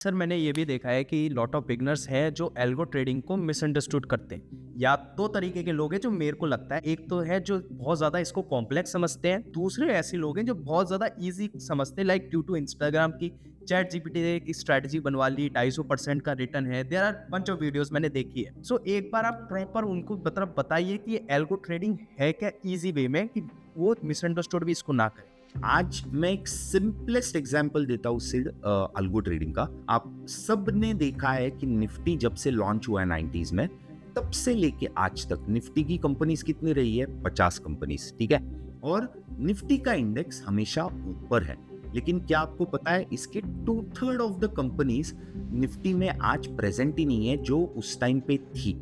Sir मैंने ये भी देखा है कि लॉट ऑफ बिगनर्स हैं जो एल्गो ट्रेडिंग को मिसअंडरस्टूड करते हैं। या दो तरीके के लोग हैं जो मेरे को लगता है, एक तो है जो बहुत ज़्यादा इसको कॉम्प्लेक्स समझते हैं, दूसरे ऐसे लोग हैं जो बहुत ज़्यादा इजी समझते हैं, लाइक ड्यू टू इंस्टाग्राम की चैट जीपीटी ने एक स्ट्रैटेजी बनवा ली, 250% का रिटर्न है, there are bunch of videos मैंने देखी है। सो एक बार आप प्रॉपर उनको मतलब बताइए कि ये एल्गो ट्रेडिंग है क्या इजी वे में, कि वो मिसअंडरस्टूड भी इसको ना करें। आज मैं एक सिंपलेस्ट एग्जांपल देता हूँ सिड अल्गो ट्रेडिंग का। आप सब ने देखा है कि निफ्टी जब से लॉन्च हुआ है 90s में, तब से लेके आज तक निफ्टी की कंपनीज कितनी रही है? 50 कंपनीज, ठीक है। और निफ्टी का इंडेक्स हमेशा ऊपर है, लेकिन क्या आपको पता है इसके 2/3 ऑफ द कंपनीज निफ्टी में आज प्रेजेंट ही नहीं है जो उस टाइम पे थी।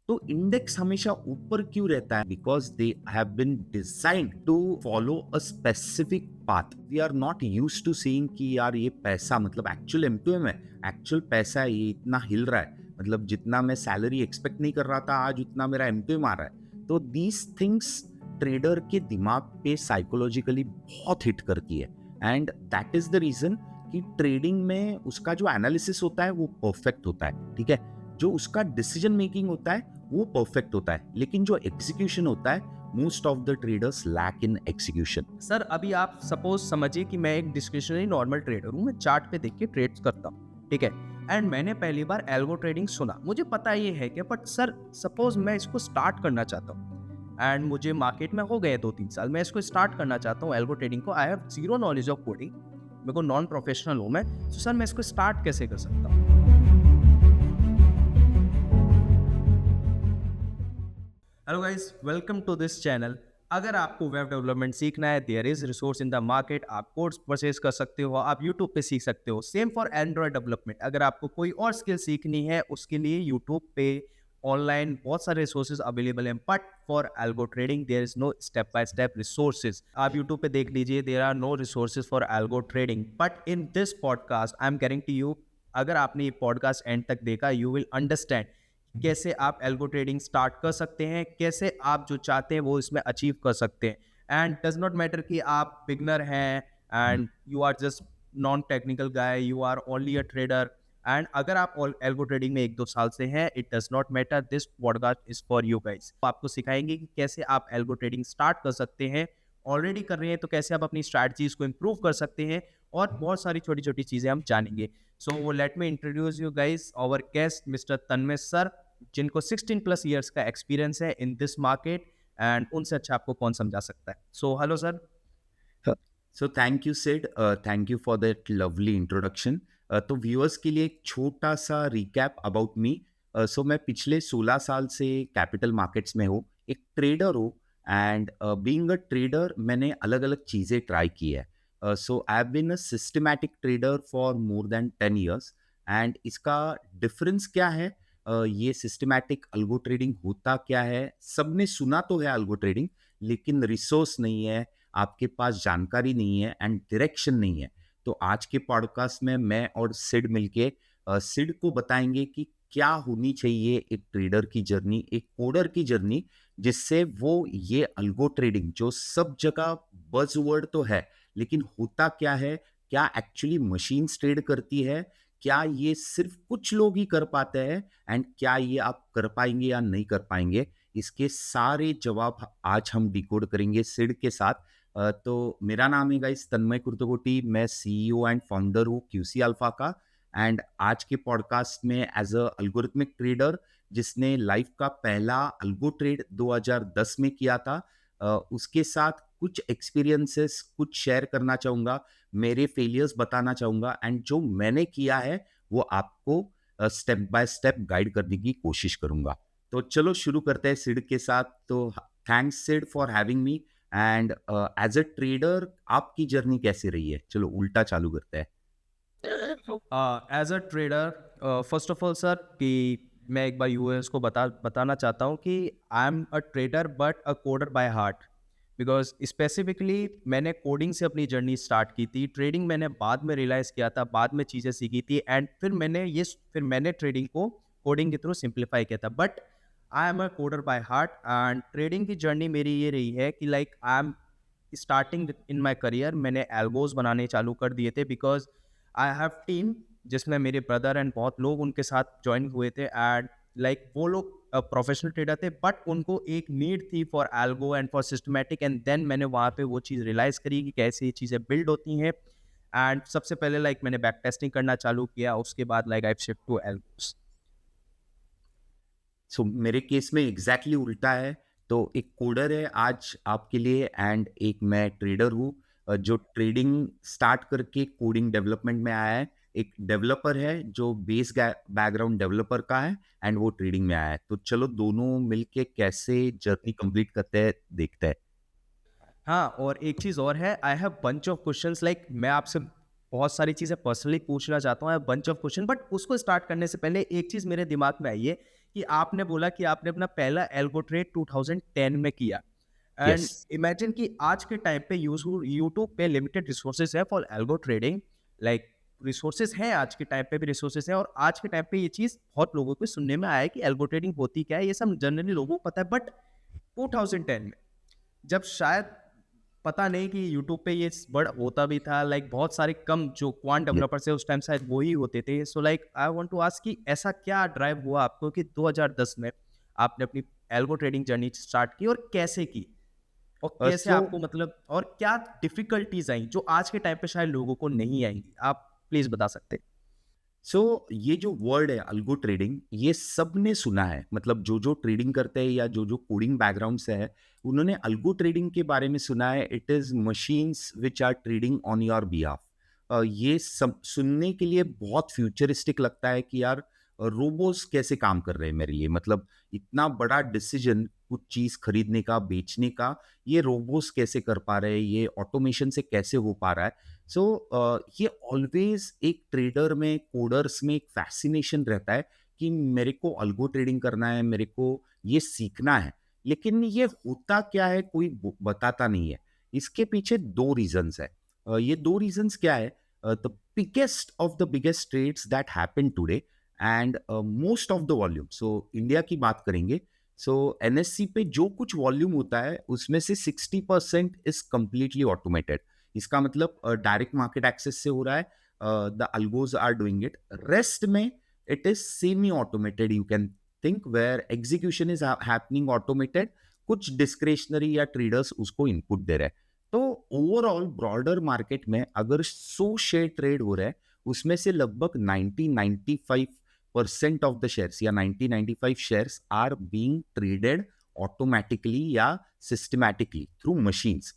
तो इंडेक्स हमेशा ऊपर क्यों रहता है? Because they have been designed to follow a specific path. We are not used to seeing कि यार ये पैसा मतलब एक्चुअल M2M है, एक्चुअल पैसा है, ये इतना हिल रहा है, मतलब जितना मैं सैलरी एक्सपेक्ट नहीं कर रहा था आज उतना मेरा M2M आ रहा है। तो दीज थिंग्स ट्रेडर के दिमाग पे साइकोलॉजिकली बहुत हिट करती है, and that is the reason कि ट्रेडिंग में उसका जो एनालिसिस होता है वो परफेक्ट होता है, ठीक है। जो उसका डिसीजन मेकिंग होता है वो परफेक्ट होता है, लेकिन जो एग्जीक्यूशन होता है, most of the traders lack in execution. Sir अभी आप सपोज समझिए कि मैं एक डिस्क्रिप्शनरी नॉर्मल ट्रेडर हूँ, मैं चार्ट पे देख के ट्रेड्स करता हूँ, ठीक है। एंड मैंने पहली बार एल्गो ट्रेडिंग सुना, मुझे पता ये है कि बट सर सपोज मैं इसको स्टार्ट करना चाहता हूँ एंड मुझे मार्केट में हो गए 2-3 साल, मैं इसको स्टार्ट करना चाहता हूँ एल्गो ट्रेडिंग को। I have zero knowledge of coding, मेरे को नॉन प्रोफेशनल हूँ मैं, तो सर मैं इसको स्टार्ट कैसे कर सकता हूँ? Hello guys, welcome to this channel. अगर आपको वेब डेवलपमेंट सीखना है, there is resource in the market. आप कोर्स परचेज कर सकते हो, आप यूट्यूब पे सीख सकते हो। Same for Android development. अगर आपको कोई और स्किल सीखनी है, उसके लिए यूट्यूब पे ऑनलाइन बहुत सारे रिसोर्सेज अवेलेबल हैं। But for algo trading there is no step by step resources. आप यूट्यूब पे देख लीजिए, there are no resources for algo trading. But in this podcast I am carrying to you, अगर आपने ये पॉडकास्ट एंड तक देखा, यू विल अंडरस्टैंड कैसे आप एल्गो ट्रेडिंग स्टार्ट कर सकते हैं, कैसे आप जो चाहते हैं वो इसमें अचीव कर सकते हैं। एंड डज नॉट मैटर कि आप बिगनर हैं and you are just non technical guy, you are only a trader. And अगर आप एल्गो ट्रेडिंग में 1-2 साल से हैं, it does not matter, this podcast is for you guys. आपको सिखाएंगे कि कैसे आप एल्गो ट्रेडिंग स्टार्ट कर सकते हैं। ऑलरेडी कर रहे हैं तो कैसे आप अपनी स्ट्रैटेजीज को इंप्रूव कर सकते हैं, और बहुत सारी छोटी छोटी चीजें हम जानेंगे। So let me introduce you guys our guest mister Tanmay sir, जिनको 16 प्लस ईयर्स का एक्सपीरियंस है इन दिस मार्केट। एंड उनसे अच्छा आपको कौन समझा सकता है। So hello sir. So thank you Sid, thank you for that lovely introduction. तो व्यूअर्स के लिए एक छोटा सा रिकैप अबाउट मी। सो मैं पिछले 16 साल से कैपिटल मार्केट्स में हूँ, एक ट्रेडर हूँ, एंड बीइंग अ ट्रेडर मैंने अलग अलग चीज़ें ट्राई की है। So I have been a systematic trader for more than 10 years. And इसका डिफरेंस क्या है? ये सिस्टमैटिक अल्गो ट्रेडिंग होता क्या है? सबने सुना तो है अल्गो ट्रेडिंग, लेकिन रिसोर्स नहीं है, आपके पास जानकारी नहीं है, एंड डायरेक्शन नहीं है। तो आज के पॉडकास्ट में मैं और सिड मिलके सिड को बताएंगे कि क्या होनी चाहिए एक ट्रेडर की जर्नी, एक कोडर की जर्नी, जिससे वो ये अल्गो ट्रेडिंग जो सब जगह बज़वर्ड तो है, लेकिन होता क्या है, क्या एक्चुअली मशीन्स ट्रेड करती है, क्या ये सिर्फ कुछ लोग ही कर पाते हैं, एंड क्या ये आप कर पाएंगे या नहीं कर पाएंगे, इसके सारे जवाब आज हम डिकोड करेंगे सिड के साथ। तो मेरा नाम है गाइस तन्मय कुर्तकोटी, मैं सीईओ एंड फाउंडर हूँ क्यूसी अल्फा का। एंड आज के पॉडकास्ट में एज अ अल्गोरिथमिक ट्रेडर जिसने लाइफ का पहला अल्गो ट्रेड 2010 में किया था, उसके साथ कुछ एक्सपीरियंसेस कुछ शेयर करना चाहूँगा, मेरे फेलियर्स बताना चाहूँगा, एंड जो मैंने किया है वो आपको स्टेप बाय स्टेप गाइड करने की कोशिश करूँगा। तो चलो शुरू करते हैं सिड के साथ। तो thanks Sid for having me. And as a trader आपकी जर्नी कैसी रही है? चलो उल्टा चालू करते हैं। As a trader, first of all sir, कि मैं एक बार यूएस को बताना चाहता हूँ कि I am a trader but a coder by heart. Because specifically मैंने कोडिंग से अपनी जर्नी स्टार्ट की थी, ट्रेडिंग मैंने बाद में रियलाइज़ किया था, बाद में चीज़ें सीखी थी, एंड फिर मैंने ट्रेडिंग को कोडिंग के थ्रू सिंप्लीफाई किया था। But I am a coder by heart, and trading की जर्नी मेरी ये रही है कि like I am starting in my career, मैंने एल्गोज बनाने चालू कर दिए थे। बिकॉज आई हैव टीम जिसमें मेरे ब्रदर एंड बहुत लोग उनके साथ ज्वाइन हुए थे। एंड लाइक वो लोग प्रोफेशनल ट्रेडर थे, बट उनको एक नीड थी for algo and for systematic. And then मैंने वहाँ पे वो चीज़ रियलाइज़ करी कि कैसे ये चीज़ें बिल्ड होती हैं। एंड सबसे पहले लाइक मैंने बैक टेस्टिंग करना चालू किया, उसके बाद like I shift to algos. सो मेरे केस में एग्जैक्टली उल्टा है। तो एक कोडर है आज आपके लिए एंड एक मैं ट्रेडर हूँ, जो ट्रेडिंग स्टार्ट करके कोडिंग डेवलपमेंट में आया है। एक डेवलपर है जो बेस बैकग्राउंड डेवलपर का है एंड वो ट्रेडिंग में आया है। तो चलो दोनों मिलके कैसे जर्नी कंप्लीट करते हैं देखते हैं। हाँ, और एक चीज़ और है, I have bunch of questions. Like मैं आपसे बहुत सारी चीज़ें पर्सनली पूछना चाहता हूँ, I have bunch of question. But उसको स्टार्ट करने से पहले एक चीज़ मेरे दिमाग में आई है कि आपने बोला कि आपने अपना पहला एल्गो ट्रेड 2010 में किया। यस। एंड इमेजिन कि आज के टाइम पे यूट्यूब पे लिमिटेड रिसोर्सेज है for algo trading. Like resources हैं, आज के टाइम पे भी रिसोर्सेज हैं, और आज के टाइम पे ये चीज़ बहुत लोगों को सुनने में आया है कि एल्गो ट्रेडिंग होती क्या है, ये सब जनरली लोगों को पता है। बट 2010 में, जब शायद पता नहीं कि यूट्यूब पे ये वर्ड होता भी था, लाइक बहुत सारे कम जो क्वांट डेवलपर्स है उस टाइम शायद वो ही होते थे। So like I want to ask कि ऐसा क्या ड्राइव हुआ आपको कि 2010 में आपने अपनी एल्गो ट्रेडिंग जर्नी स्टार्ट की, और कैसे की, और कैसे सो आपको मतलब, और क्या डिफिकल्टीज आई जो आज के टाइम पे शायद लोगों को नहीं आएंगी, आप प्लीज बता सकते हैं? सो ये जो वर्ड है अल्गो ट्रेडिंग, ये सबने सुना है। मतलब जो जो ट्रेडिंग करते हैं या जो जो कोडिंग बैकग्राउंड से है, उन्होंने अल्गो ट्रेडिंग के बारे में सुना है। It is machines which are trading on your behalf. ये सब सुनने के लिए बहुत फ्यूचरिस्टिक लगता है कि यार रोबोस कैसे काम कर रहे हैं मेरे लिए। मतलब इतना बड़ा डिसीजन कुछ चीज खरीदने का, बेचने का, ये रोबोस कैसे कर पा रहे हैं, ये ऑटोमेशन से कैसे हो पा रहा है। सो ये ऑलवेज एक ट्रेडर में, कोडर्स में एक फैसिनेशन रहता है कि मेरे को अल्गो ट्रेडिंग करना है, मेरे को ये सीखना है। लेकिन ये होता क्या है कोई बताता नहीं है। इसके पीछे दो रीजंस है। ये दो रीजंस क्या है? The biggest of the biggest trades that happen today and most of the volume, so India की बात करेंगे, सो एनएससी पे जो कुछ वॉल्यूम होता है उसमें से 60% इज कंप्लीटली ऑटोमेटेड। इसका मतलब डायरेक्ट मार्केट एक्सेस से हो रहा है, the algos are doing it. Rest में it is semi automated, you can think, where execution is happening automated, कुछ डिस्क्रिशनरी या ट्रेडर्स उसको इनपुट दे रहे हैं। तो ओवरऑल ब्रॉडर मार्केट में अगर 100 शेयर ट्रेड हो रहा है, उसमें से लगभग 90-95% ऑफ द शेयर्स या 90-95 shares are being traded automatically या सिस्टमैटिकली थ्रू मशीन्स।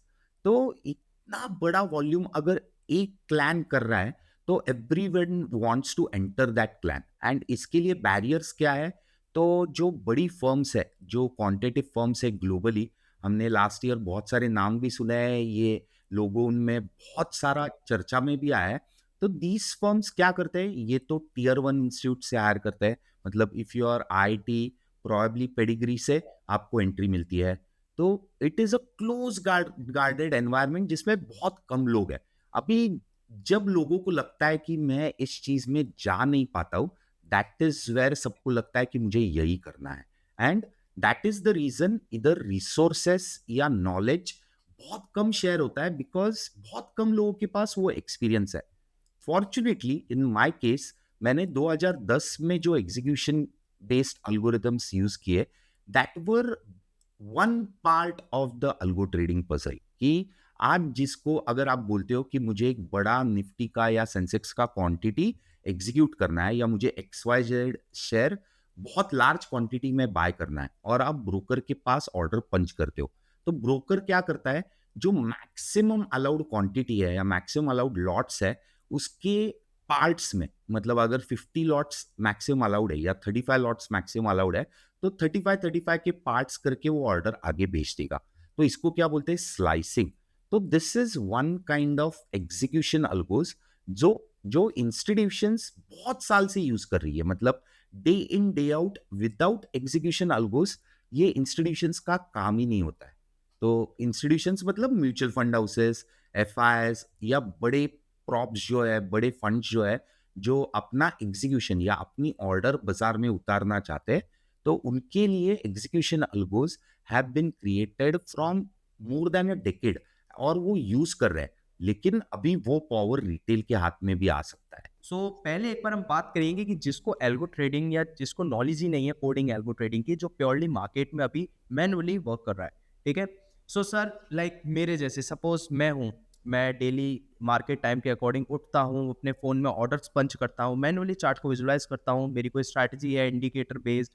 तो इतना बड़ा वॉल्यूम अगर एक क्लैन कर रहा है तो everyone wants to enter that clan. And इसके लिए बैरियर्स क्या है? तो जो बड़ी फर्म्स है, जो क्वांटिटेटिव फर्म्स है ग्लोबली, हमने लास्ट ईयर बहुत सारे नाम भी सुने हैं, ये लोगों उनमें बहुत सारा चर्चा में भी आया है। तो दीज फर्म्स क्या करते हैं? ये तो टीयर 1 इंस्टीट्यूट से हायर करते हैं। मतलब if you are IIT, probably pedigree से आपको एंट्री मिलती है। तो it is a close guarded environment जिसमें बहुत कम लोग हैं। अभी जब लोगों को लगता है कि मैं इस चीज में जा नहीं पाता हूं, दैट इज वेयर सबको लगता है कि मुझे यही करना है। And that is the reason इधर रिसोर्सेस या नॉलेज बहुत कम शेयर होता है, बिकॉज बहुत कम लोगों के पास वो एक्सपीरियंस है। फॉर्चुनेटली इन माय केस, मैंने 2010 में जो एग्जीक्यूशन बेस्ड अल्गोरिथम्स यूज किए, that were one part of the algo trading puzzle. कि आज जिसको अगर आप बोलते हो कि मुझे एक बड़ा निफ्टी का या सेंसेक्स का क्वांटिटी एग्जीक्यूट करना है, या मुझे एक्स वाई जेड शेयर बहुत लार्ज क्वांटिटी में बाय करना है, और आप ब्रोकर के पास ऑर्डर पंच करते हो, तो ब्रोकर क्या करता है? जो मैक्सिमम अलाउड क्वांटिटी है या मैक्सिमम अलाउड लॉट्स है, उसके पार्ट्स में, मतलब अगर 50 लॉट्स मैक्सिमम अलाउड है या 35 लॉट्स मैक्सिमम अलाउड है, तो 35 के पार्ट्स करके वो ऑर्डर आगे भेज देगा। तो इसको क्या बोलते हैं? स्लाइसिंग। तो this is one kind of execution algos जो जो इंस्टीट्यूशंस बहुत साल से यूज कर रही है। मतलब day in day out without execution algos ये इंस्टीट्यूशंस का काम ही नहीं होता है। तो इंस्टीट्यूशंस मतलब म्यूचुअल फंड हाउसेस, एफआईएस या बड़े प्रॉप्स जो है, बड़े फंड्स जो है, जो अपना एग्जीक्यूशन या अपनी ऑर्डर बाजार में उतारना चाहते हैं, तो उनके लिए execution algos have been created from more than a decade, और वो यूज कर रहे हैं। लेकिन अभी वो पावर रिटेल के हाथ में भी आ सकता है। पहले एक बार हम बात करेंगे कि जिसको एल्गो ट्रेडिंग या जिसको नॉलेज ही नहीं है कोडिंग एल्गो ट्रेडिंग की, जो प्योरली मार्केट में अभी मैनुअली वर्क कर रहा है, ठीक है। सर लाइक मेरे जैसे सपोज मैं हूँ, मैं डेली मार्केट टाइम के अकॉर्डिंग उठता हूँ, अपने फ़ोन में ऑर्डर्स पंच करता हूँ, मैनुअली चार्ट को विजुलाइज करता हूँ, मेरी कोई स्ट्रैटेजी है indicator based.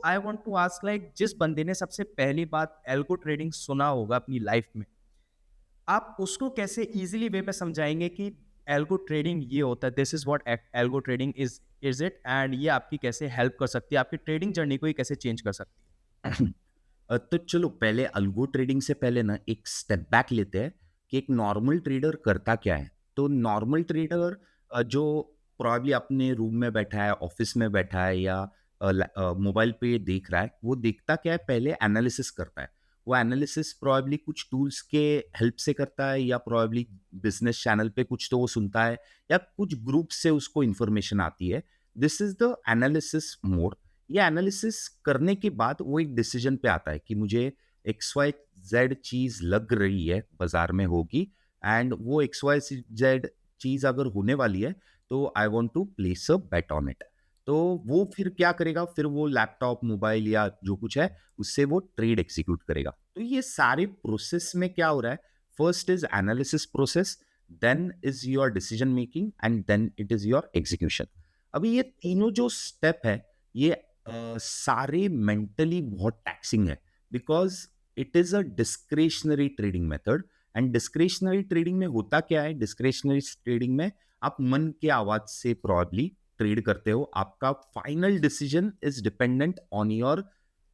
I want to ask like जिस बंदे ने सबसे पहली बात एल्गो ट्रेडिंग सुना होगा अपनी लाइफ में, आप उसको कैसे इजीली वे में समझाएंगे कि एल्गो ट्रेडिंग ये होता है, this is what algo trading is it, and ये आपकी कैसे हेल्प कर सकती है, आपकी ट्रेडिंग जर्नी को ये कैसे चेंज कर सकती तो चलो पहले अल्गो ट्रेडिंग से पहले ना एक स्टेप बैक लेते हैं कि एक नॉर्मल ट्रेडर करता क्या है। तो नॉर्मल ट्रेडर जो प्रॉब्ली अपने रूम में बैठा है, ऑफिस में बैठा है या मोबाइल पे देख रहा है, वो देखता क्या है, पहले एनालिसिस करता है। वो एनालिसिस प्रॉब्ली कुछ टूल्स के हेल्प से करता है या प्रॉब्ली बिजनेस चैनल पे कुछ तो वो सुनता है या कुछ ग्रुप से उसको इंफॉर्मेशन आती है। This is the analysis mode. ये एनालिसिस करने के बाद वो एक डिसीजन पे आता है कि मुझे एक्स वाई जेड चीज लग रही है बाजार में होगी, एंड वो एक्स वाई जेड चीज अगर होने वाली है तो I want to place a bet on it. तो वो फिर क्या करेगा, फिर वो लैपटॉप मोबाइल या जो कुछ है उससे वो ट्रेड एग्जीक्यूट करेगा। तो ये सारे प्रोसेस में क्या हो रहा है, first is analysis process, then is your decision making and then it is your execution. अभी ये तीनों जो स्टेप है ये सारे मेंटली बहुत टैक्सिंग है, because it is a discretionary trading method. And discretionary trading में होता क्या है, डिस्क्रेशनरी ट्रेडिंग में आप मन के आवाज से प्रॉब्ली ट्रेड करते हो। आपका final decision is dependent on your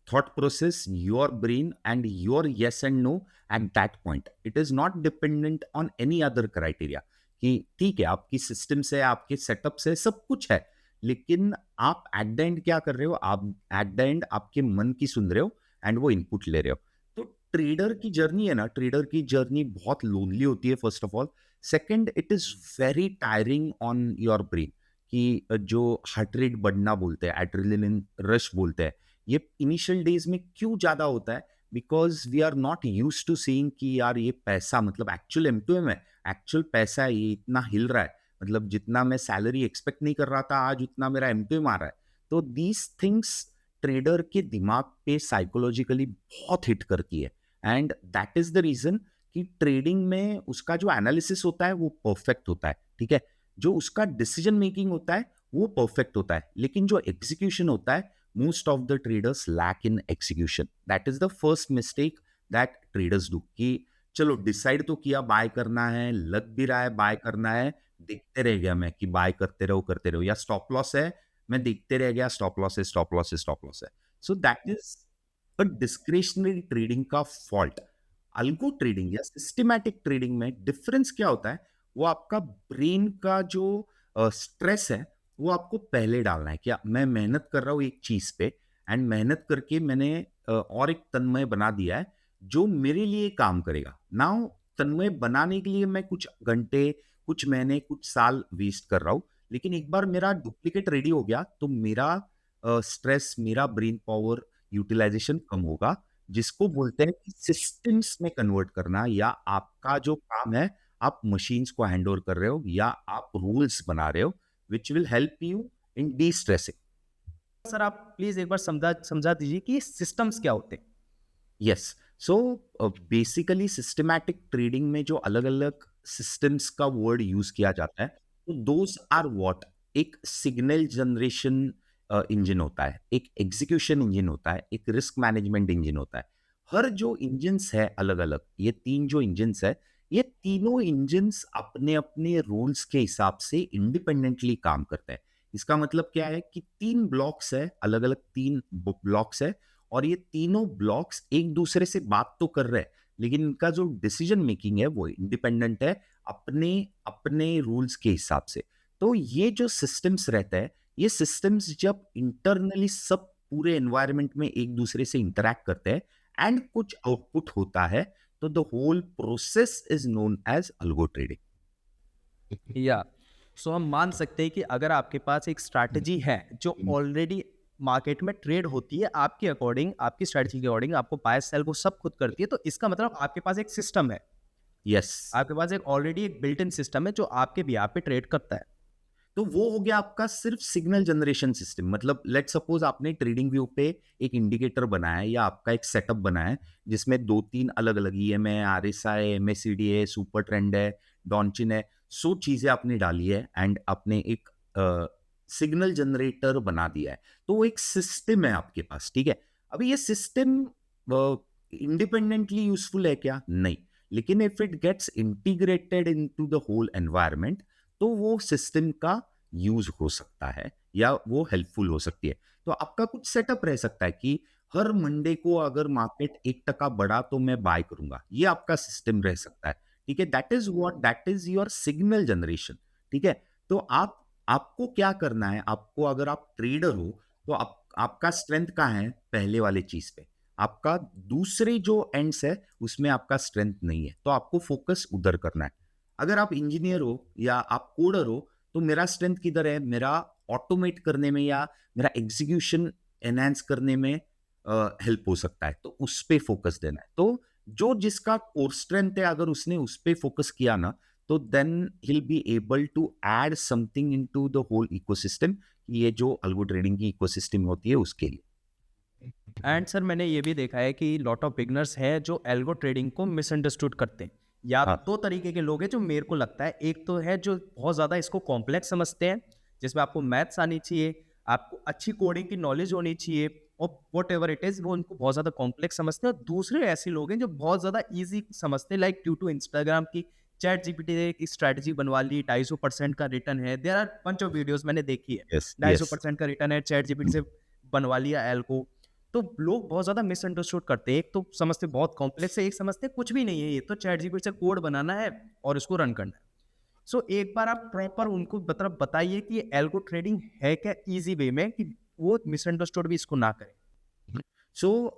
thought process, your brain, and your yes and no at that point. It is not dependent on any other criteria. कि ठीक है आपकी सिस्टम से, आपके सेटअप से सब कुछ है, लेकिन आप एट द एंड क्या कर रहे हो, आप एट द एंड आपके मन की सुन रहे हो एंड वो इनपुट ले रहे हो। तो ट्रेडर की जर्नी है ना, ट्रेडर की जर्नी बहुत लोनली होती है first of all. Second, it is very tiring on your brain. कि जो हार्ट रेट बढ़ना बोलते हैं, एड्रेनलिन रश बोलते हैं, ये इनिशियल डेज में क्यों ज्यादा होता है, because we are not use to seeing कि यार ये पैसा मतलब एक्चुअल M2M है, एक्चुअल पैसा है, ये इतना हिल रहा है, मतलब जितना मैं सैलरी एक्सपेक्ट नहीं कर रहा था आज उतना मेरा M2M आ रहा है। तो दीज थिंग्स ट्रेडर के दिमाग पे साइकोलॉजिकली बहुत हिट करती है, and that is the reason कि ट्रेडिंग में उसका जो एनालिसिस होता है वो परफेक्ट होता है, ठीक है, जो उसका डिसीजन मेकिंग होता है वो परफेक्ट होता है, लेकिन जो एग्जीक्यूशन होता है, most of the traders lack in execution. That is the first mistake that traders do. कि चलो डिसाइड तो किया बाय करना है, लग भी रहा है बाय करना है, देखते रह गया मैं कि बाय करते रहो, या स्टॉप लॉस है, मैं देखते रह गया स्टॉप लॉस है, स्टॉप लॉस है, स्टॉप लॉस है। So that is a discretionary trading का फॉल्ट। अल्गो ट्रेडिंग या सिस्टमैटिक ट्रेडिंग में डिफरेंस क्या होता है, वो आपका ब्रेन का जो स्ट्रेस है वो आपको पहले डालना है। क्या मैं मेहनत कर रहा हूँ एक चीज पे, एंड मेहनत करके मैंने और एक तन्मय बना दिया है जो मेरे लिए काम करेगा। नाउ तन्मय बनाने के लिए मैं कुछ घंटे, कुछ महीने, कुछ साल वेस्ट कर रहा हूँ, लेकिन एक बार मेरा डुप्लीकेट रेडी हो गया तो मेरा स्ट्रेस, मेरा ब्रेन पावर यूटिलाइजेशन कम होगा, जिसको बोलते हैं कि सिस्टम्स में कन्वर्ट करना, या आपका जो काम है आप मशीन्स को हैंड ओवर कर रहे हो या आप रूल्स बना रहे हो which will help you in de-stressing. है सर? आप प्लीज एक बार समझा समझा दीजिए कि सिस्टम्स क्या होते हैं। Yes. So basically systematic trading में जो अलग अलग systems का word यूज किया जाता है, तो those are what? एक सिग्नल जनरेशन इंजन होता है, एक एग्जीक्यूशन इंजन होता है, एक रिस्क मैनेजमेंट इंजन होता है। हर जो इंजन्स है अलग अलग, ये तीन जो इंजन्स है, ये तीनों इंजन्स अपने अपने रूल्स के हिसाब से इंडिपेंडेंटली काम करते हैं। इसका मतलब क्या है कि तीन ब्लॉक्स है, अलग अलग तीन ब्लॉक्स है, और ये तीनों ब्लॉक्स एक दूसरे से बात तो कर रहे हैं, लेकिन इनका जो डिसीजन मेकिंग है वो इंडिपेंडेंट है अपने अपने रूल्स के हिसाब से। तो ये जो सिस्टम्स रहता है, ये सिस्टम्स जब इंटरनली सब पूरे एनवायरनमेंट में एक दूसरे से इंटरैक्ट करते हैं एंड कुछ आउटपुट होता है, तो the whole process is known as algo trading. या हम मान सकते हैं कि अगर आपके पास एक स्ट्रैटेजी है जो ऑलरेडी मार्केट में ट्रेड होती है, आपके अकॉर्डिंग, आपकी स्ट्रैटेजी के अकॉर्डिंग आपको बाय सेल वो सब खुद करती है, तो इसका मतलब आपके पास एक सिस्टम है। यस। आपके पास एक ऑलरेडी एक बिल्ट इन सिस्टम है जो आपके बिहाफ पे ट्रेड करता है। तो वो हो गया आपका सिर्फ सिग्नल जनरेशन सिस्टम। मतलब लेट सपोज आपने ट्रेडिंग व्यू पे एक इंडिकेटर बनाया है या आपका एक सेटअप बनाया है जिसमें 2-3 अलग-अलग ईएमए, आरएसआई, एमएसीडी है, सुपर ट्रेंड है, डॉनचिन है, 100 चीजें आपने डाली है एंड आपने एक सिग्नल जनरेटर बना दिया है। तो वो एक सिस्टम है आपके पास, ठीक है? अभी ये सिस्टम इंडिपेंडेंटली यूजफुल है क्या? नहीं। लेकिन if it gets integrated into the whole environment तो वो सिस्टम का यूज हो सकता है या वो हेल्पफुल हो सकती है। तो आपका कुछ सेटअप रह सकता है कि हर मंडे को अगर मार्केट 1% बढ़ा तो मैं बाय करूंगा, ये आपका सिस्टम रह सकता है। ठीक है, that is your signal generation. ठीक है, तो आपको क्या करना है, आपको अगर आप ट्रेडर हो तो आपका स्ट्रेंथ कहाँ है? पहले वाले चीज पे। आपका दूसरे जो एंड्स है उसमें आपका स्ट्रेंथ नहीं है, तो आपको फोकस उधर करना है। अगर आप इंजीनियर हो या आप कोडर हो तो मेरा स्ट्रेंथ किधर है? मेरा ऑटोमेट करने में या मेरा एग्जीक्यूशन एनहांस करने में हेल्प हो सकता है, तो उस पे फोकस देना है। तो जो जिसका कोर स्ट्रेंथ है अगर उसने उस पे फोकस किया ना तो then he'll be able to add something into the whole ecosystem. ये जो अल्गो ट्रेडिंग की इकोसिस्टम होती है उसके लिए। एंड सर मैंने ये भी देखा है कि लॉट ऑफ बिगनर्स हैं जो एल्गो ट्रेडिंग को मिसअंडरस्टूड करते हैं। या हाँ। दो तरीके के लोग हैं जो मेरे को लगता है, एक तो है जो बहुत ज़्यादा इसको कॉम्प्लेक्स समझते हैं, जिसमें आपको मैथ्स आनी चाहिए, आपको अच्छी कोडिंग की नॉलेज होनी चाहिए, और वट एवर इट इज़ वो उनको बहुत ज़्यादा कॉम्प्लेक्स समझते हैं। और दूसरे ऐसे लोग हैं जो बहुत ज़्यादा ईजी समझते हैं, लाइक ड्यू टू इंस्टाग्राम की चैट जीपीटी ने एक स्ट्रैटेजी बनवा ली, 250% का रिटर्न है, there are bunch of videos मैंने देखी है, यस, यस। 250% का रिटर्न है, चैट जीपीटी से बनवा लिया एल्गो। तो लोग बहुत ज़्यादा मिसअंडरस्टूड करते हैं। एक तो समझते बहुत कॉम्प्लेक्स है, एक समझते कुछ भी नहीं है, ये तो चैट जीपीटी से कोड बनाना है और इसको रन करना है। सो एक बार आप प्रॉपर उनको मतलब बताइए कि ये एल्गो ट्रेडिंग है क्या ईजी वे में, कि वो मिसअंडरस्टूड भी इसको ना करें। सो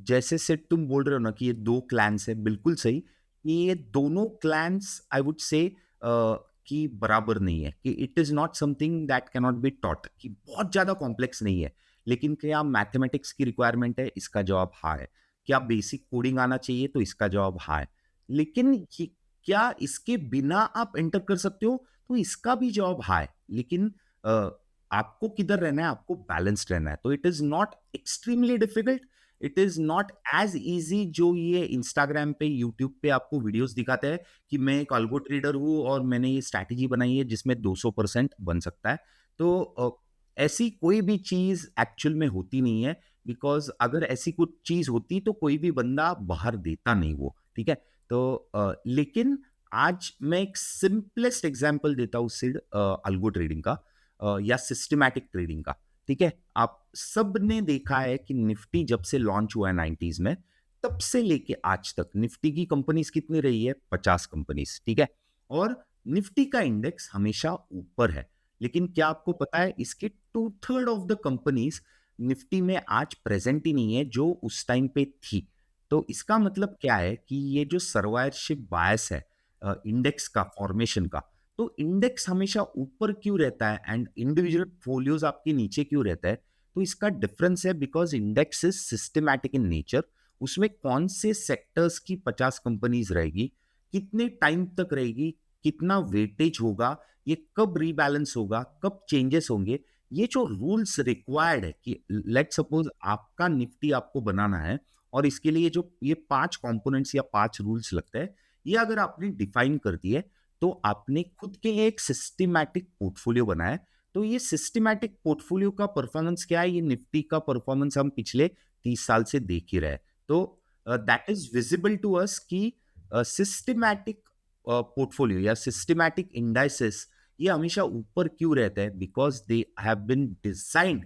जैसे से तुम बोल रहे हो ना कि ये दो क्लैंस है, बिल्कुल सही। ये दोनों क्लैंस आई वुड से कि बराबर नहीं है, कि it is not something that can not be taught, कि बहुत ज्यादा कॉम्प्लेक्स नहीं है। लेकिन क्या मैथमेटिक्स की रिक्वायरमेंट है? इसका जवाब हाँ है। क्या बेसिक कोडिंग आना चाहिए? तो इसका जवाब हाँ है। लेकिन क्या इसके बिना आप एंटर कर सकते हो? तो इसका भी जवाब हाँ है। लेकिन आपको किधर रहना है? आपको बैलेंस्ड रहना है। तो it is not extremely difficult, it is not as easy जो ये इंस्टाग्राम पे, यूट्यूब पे आपको वीडियोस दिखाते हैं कि मैं एक अल्गो ट्रेडर हूँ और मैंने ये स्ट्रैटेजी बनाई है जिसमें 200% बन सकता है। तो ऐसी कोई भी चीज एक्चुअल में होती नहीं है, बिकॉज अगर ऐसी कुछ चीज होती तो कोई भी बंदा बाहर देता नहीं वो। ठीक है, तो लेकिन आज मैं एक सिंपलेस्ट एग्जांपल देता हूँ सिड, अल्गो ट्रेडिंग का या सिस्टमैटिक ट्रेडिंग का। ठीक है, आप सब ने देखा है कि निफ्टी जब से लॉन्च हुआ है 90s में, तब से लेके आज तक निफ्टी की कंपनीज कितनी रही है? 50 कंपनीज। ठीक है, और निफ्टी का इंडेक्स हमेशा ऊपर है। लेकिन क्या आपको पता है इसके 2/3 ऑफ द कंपनीज निफ्टी में आज प्रेजेंट ही नहीं है जो उस टाइम पे थी। तो इसका मतलब क्या है कि ये जो सर्वायरशिप बायस है इंडेक्स का फॉर्मेशन का, तो इंडेक्स हमेशा ऊपर क्यों रहता है एंड इंडिविजुअल फोलियोज आपके नीचे क्यों रहता है? तो इसका डिफरेंस है because index is systematic in nature. उसमें कौन से सेक्टर्स की 50 कंपनीज रहेगी, कितने टाइम तक रहेगी, कितना वेटेज होगा, ये कब रीबैलेंस होगा, कब चेंजेस होंगे, ये जो रूल्स रिक्वायर्ड है कि लेट सपोज आपका निफ्टी आपको बनाना है और इसके लिए जो ये 5 कंपोनेंट्स या 5 रूल्स लगते हैं, ये अगर आपने डिफाइन कर दिए तो आपने खुद के लिए एक सिस्टमैटिक पोर्टफोलियो बनाया। तो ये सिस्टमैटिक पोर्टफोलियो का परफॉर्मेंस क्या है? ये निफ्टी का परफॉर्मेंस हम पिछले 30 साल से देख ही रहे। तो that is visible to us कि सिस्टमैटिक पोर्टफोलियो या सिस्टमैटिक इंडाइसेस ये हमेशा ऊपर क्यों रहते हैं? Because they have been designed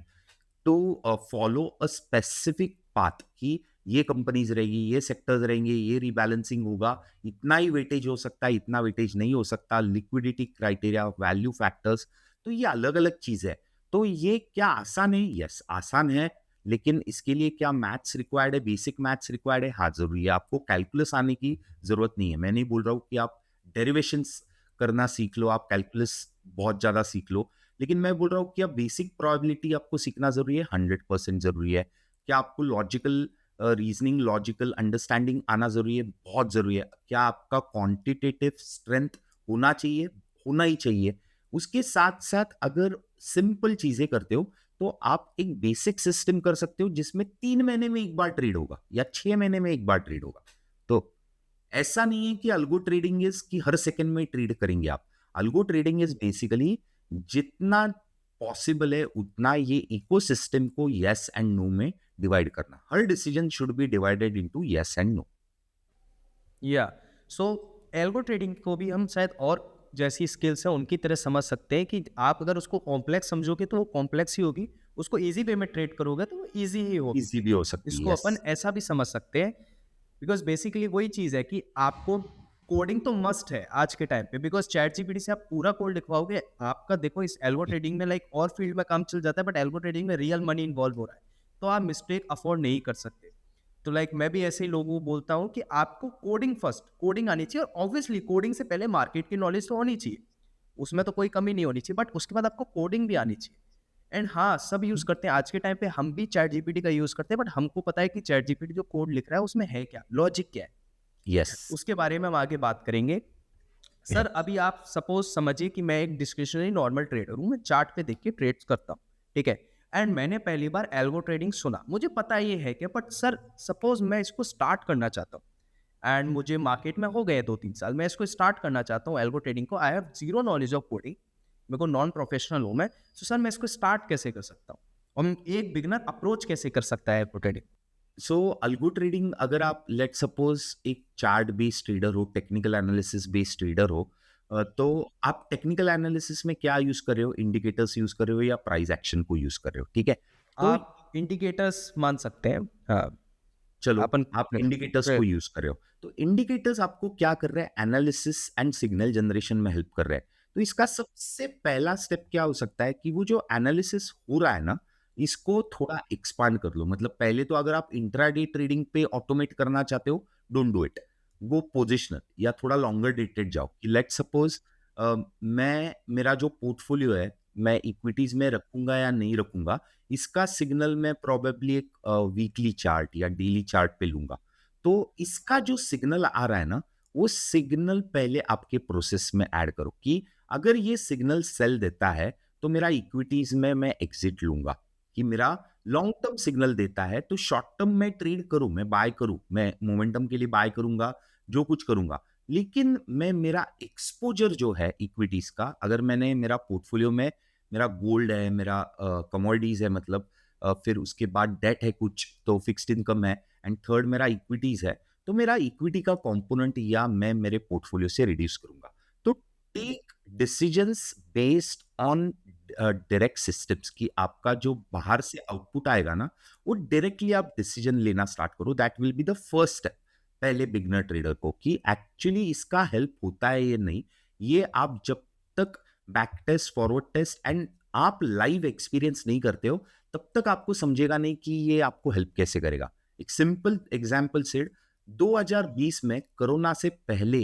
to follow a specific path, कि ये कंपनीज रहेगी, ये सेक्टर्स रहेंगे, ये रिबैलेंसिंग होगा, इतना ही वेटेज हो सकता है, इतना वेटेज नहीं हो सकता, लिक्विडिटी क्राइटेरिया, वैल्यू फैक्टर्स। तो ये अलग अलग चीज है। तो ये क्या आसान है? यस, आसान है। लेकिन इसके लिए क्या मैथ्स रिक्वायर्ड है? बेसिक मैथ्स रिक्वायर्ड है, हाँ जरूरी है। आपको कैलकुलस आने की जरूरत नहीं है। मैं नहीं बोल रहा हूँ कि आप डेरिवेशंस करना सीख लो, आप कैलकुलस बहुत ज्यादा सीख लो। लेकिन मैं बोल रहा हूँ कि अब बेसिक प्रोबेबिलिटी आपको सीखना जरूरी है, 100% जरूरी है। क्या आपको लॉजिकल रीजनिंग, लॉजिकल अंडरस्टैंडिंग आना ज़रूरी है, बहुत ज़रूरी है। क्या आपका क्वांटिटेटिव स्ट्रेंथ होना चाहिए? होना ही चाहिए। उसके साथ-साथ अगर सिंपल चीज़ें करते हो, तो आप एक बेसिक सिस्टम कर सकते हो जिसमें 3 महीने में 1 बार ट्रेड होगा या 6 महीने में 1 बार ट्रेड होगा। तो ऐसा नहीं है कि अल्गो ट्रेडिंग इज़ कि हर सेकंड में ट्रेड करेंगे आप। अल्गो ट्रेडिंग इज़ बेसिकली जितना पॉसिबल है उतना ये इकोसिस्टम को येस एंड नो में डिवाइड करना। हर decision should be divided into yes and no. या सो एल्गो ट्रेडिंग को भी हम शायद और जैसी स्किल्स हैं उनकी तरह समझ सकते हैं कि आप अगर उसको कॉम्प्लेक्स समझोगे तो वो कॉम्प्लेक्स ही होगी, उसको इजी वे में ट्रेड करोगे तो वो इजी ही होगी। इजी भी हो सकती है, इसको अपन यस। ऐसा भी समझ सकते हैं, बिकॉज बेसिकली वही चीज़ है कि आपको कोडिंग तो मस्ट है आज के टाइम पे, बिकॉज चैट जीपीटी से आप पूरा कोड लिखवाओगे आपका, देखो इस एल्गो ट्रेडिंग में लाइक और फील्ड में काम चल जाता है, बट एल्गो ट्रेडिंग में रियल मनी इन्वॉल्व हो रहा है, तो आप मिस्टेक अफोर्ड नहीं कर सकते। तो लाइक मैं भी ऐसे ही लोगों को बोलता हूँ कि आपको कोडिंग फर्स्ट, कोडिंग आनी चाहिए, और ऑब्वियसली कोडिंग से पहले मार्केट की नॉलेज तो होनी चाहिए, उसमें तो कोई कमी नहीं होनी चाहिए, बट उसके बाद आपको कोडिंग भी आनी चाहिए। एंड हाँ, सब यूज़ करते हैं आज के टाइम पे, हम भी चैट जीपीटी का यूज़ करते हैं, बट हमको पता है कि चैट जीपीटी जो कोड लिख रहा है उसमें है क्या, लॉजिक क्या है, यस। उसके बारे में हम आगे बात करेंगे। सर अभी आप सपोज समझिए कि मैं एक डिस्क्रिशनरी नॉर्मल ट्रेडर हूँ, मैं चार्ट पे देख के ट्रेड्स करता हूँ, ठीक है, एंड मैंने पहली बार एल्गो ट्रेडिंग सुना, मुझे पता ये है कि, बट सर सपोज मैं इसको स्टार्ट करना चाहता हूँ, एंड मुझे मार्केट में हो गए 2-3 साल, मैं इसको स्टार्ट करना चाहता हूँ एल्गो ट्रेडिंग को, I have zero knowledge of coding, मेरे को नॉन प्रोफेशनल हूँ मैं, तो सर मैं इसको स्टार्ट कैसे कर सकता हूँ, और एक बिगनर अप्रोच कैसे कर सकता है एल्गो ट्रेडिंग? सो अल्गो ट्रेडिंग, अगर आप लेट सपोज एक चार्ट बेस्ड ट्रेडर हो, टेक्निकल एनालिसिस बेस्ड ट्रेडर हो, तो आप टेक्निकल एनालिसिस में क्या यूज कर रहे हो? इंडिकेटर्स यूज कर रहे हो या प्राइस एक्शन को यूज कर रहे हो? ठीक है, तो आप इंडिकेटर्स मान सकते हैं, हाँ, चलो अपन आप इंडिकेटर्स को यूज कर रहे हो, तो इंडिकेटर्स आपको क्या कर रहे हैं? एनालिसिस एंड सिग्नल जनरेशन में हेल्प कर रहे हैं। तो इसका सबसे पहला स्टेप क्या हो सकता है कि वो जो एनालिसिस हो रहा है ना, इसको थोड़ा एक्सपांड कर लो। मतलब पहले तो अगर आप इंट्राडे ट्रेडिंग पे ऑटोमेट करना चाहते हो, डोंट डू इट, वो पोजिशनल या थोड़ा लॉन्गर डेटेड जाओ कि लेट सपोज मैं, मेरा जो पोर्टफोलियो है, मैं इक्विटीज में रखूंगा या नहीं रखूंगा, इसका सिग्नल मैं प्रोबेबली एक वीकली चार्ट या डेली चार्ट पे लूंगा। तो इसका जो सिग्नल आ रहा है ना, वो सिग्नल पहले आपके प्रोसेस में ऐड करो कि अगर ये सिग्नल सेल देता है तो मेरा इक्विटीज में मैं एग्जिट लूंगा। कि मेरा लॉन्ग टर्म सिग्नल देता है तो शॉर्ट टर्म में ट्रेड करूं, मैं बाय करूं, मैं मोमेंटम के लिए बाय करूंगा, जो कुछ करूंगा। लेकिन मैं, मेरा एक्सपोजर जो है इक्विटीज का, अगर मैंने मेरा पोर्टफोलियो में, मेरा गोल्ड है, मेरा कमोडिटीज है, मतलब फिर उसके बाद डेट है कुछ, तो फिक्स्ड इनकम है, एंड थर्ड मेरा इक्विटीज है, तो मेरा इक्विटी का कंपोनेंट या मैं मेरे पोर्टफोलियो से रिड्यूस करूंगा। तो take decisions based on direct systems, कि आपका जो बाहर से आउटपुट आएगा ना, वो डायरेक्टली आप डिसीजन लेना स्टार्ट करो। That will be the first step पहले बिगनर ट्रेडर को, कि एक्चुअली इसका हेल्प होता है या नहीं। ये आप जब तक back test, forward test and आप लाइव एक्सपीरियंस नहीं करते हो, तब तक आपको समझेगा नहीं कि ये आपको हेल्प कैसे करेगा। एक सिंपल एग्जांपल से, 2020 में कोरोना से पहले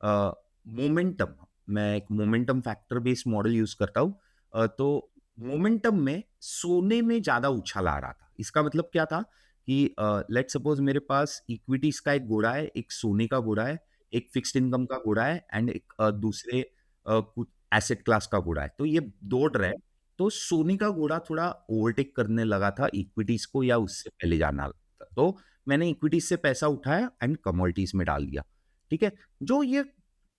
मोमेंटम, मैं एक momentum factor based model use करता हूँ, तो मोमेंटम में सोने में ज्यादा उछाल आ रहा था। इसका मतलब क्या था कि लेट सपोज मेरे पास इक्विटीज का एक घोड़ा है, एक सोने का घोड़ा है, एक फिक्स्ड इनकम का घोड़ा है, एंड एक दूसरे कुछ एसेट क्लास का घोड़ा है। तो ये दौड़ रहे हैं, तो सोने का घोड़ा थोड़ा ओवरटेक करने लगा था इक्विटीज को, या उससे पहले जाना था। तो मैंने इक्विटीज से पैसा उठाया एंड कमोडिटीज में डाल दिया। ठीक है, जो ये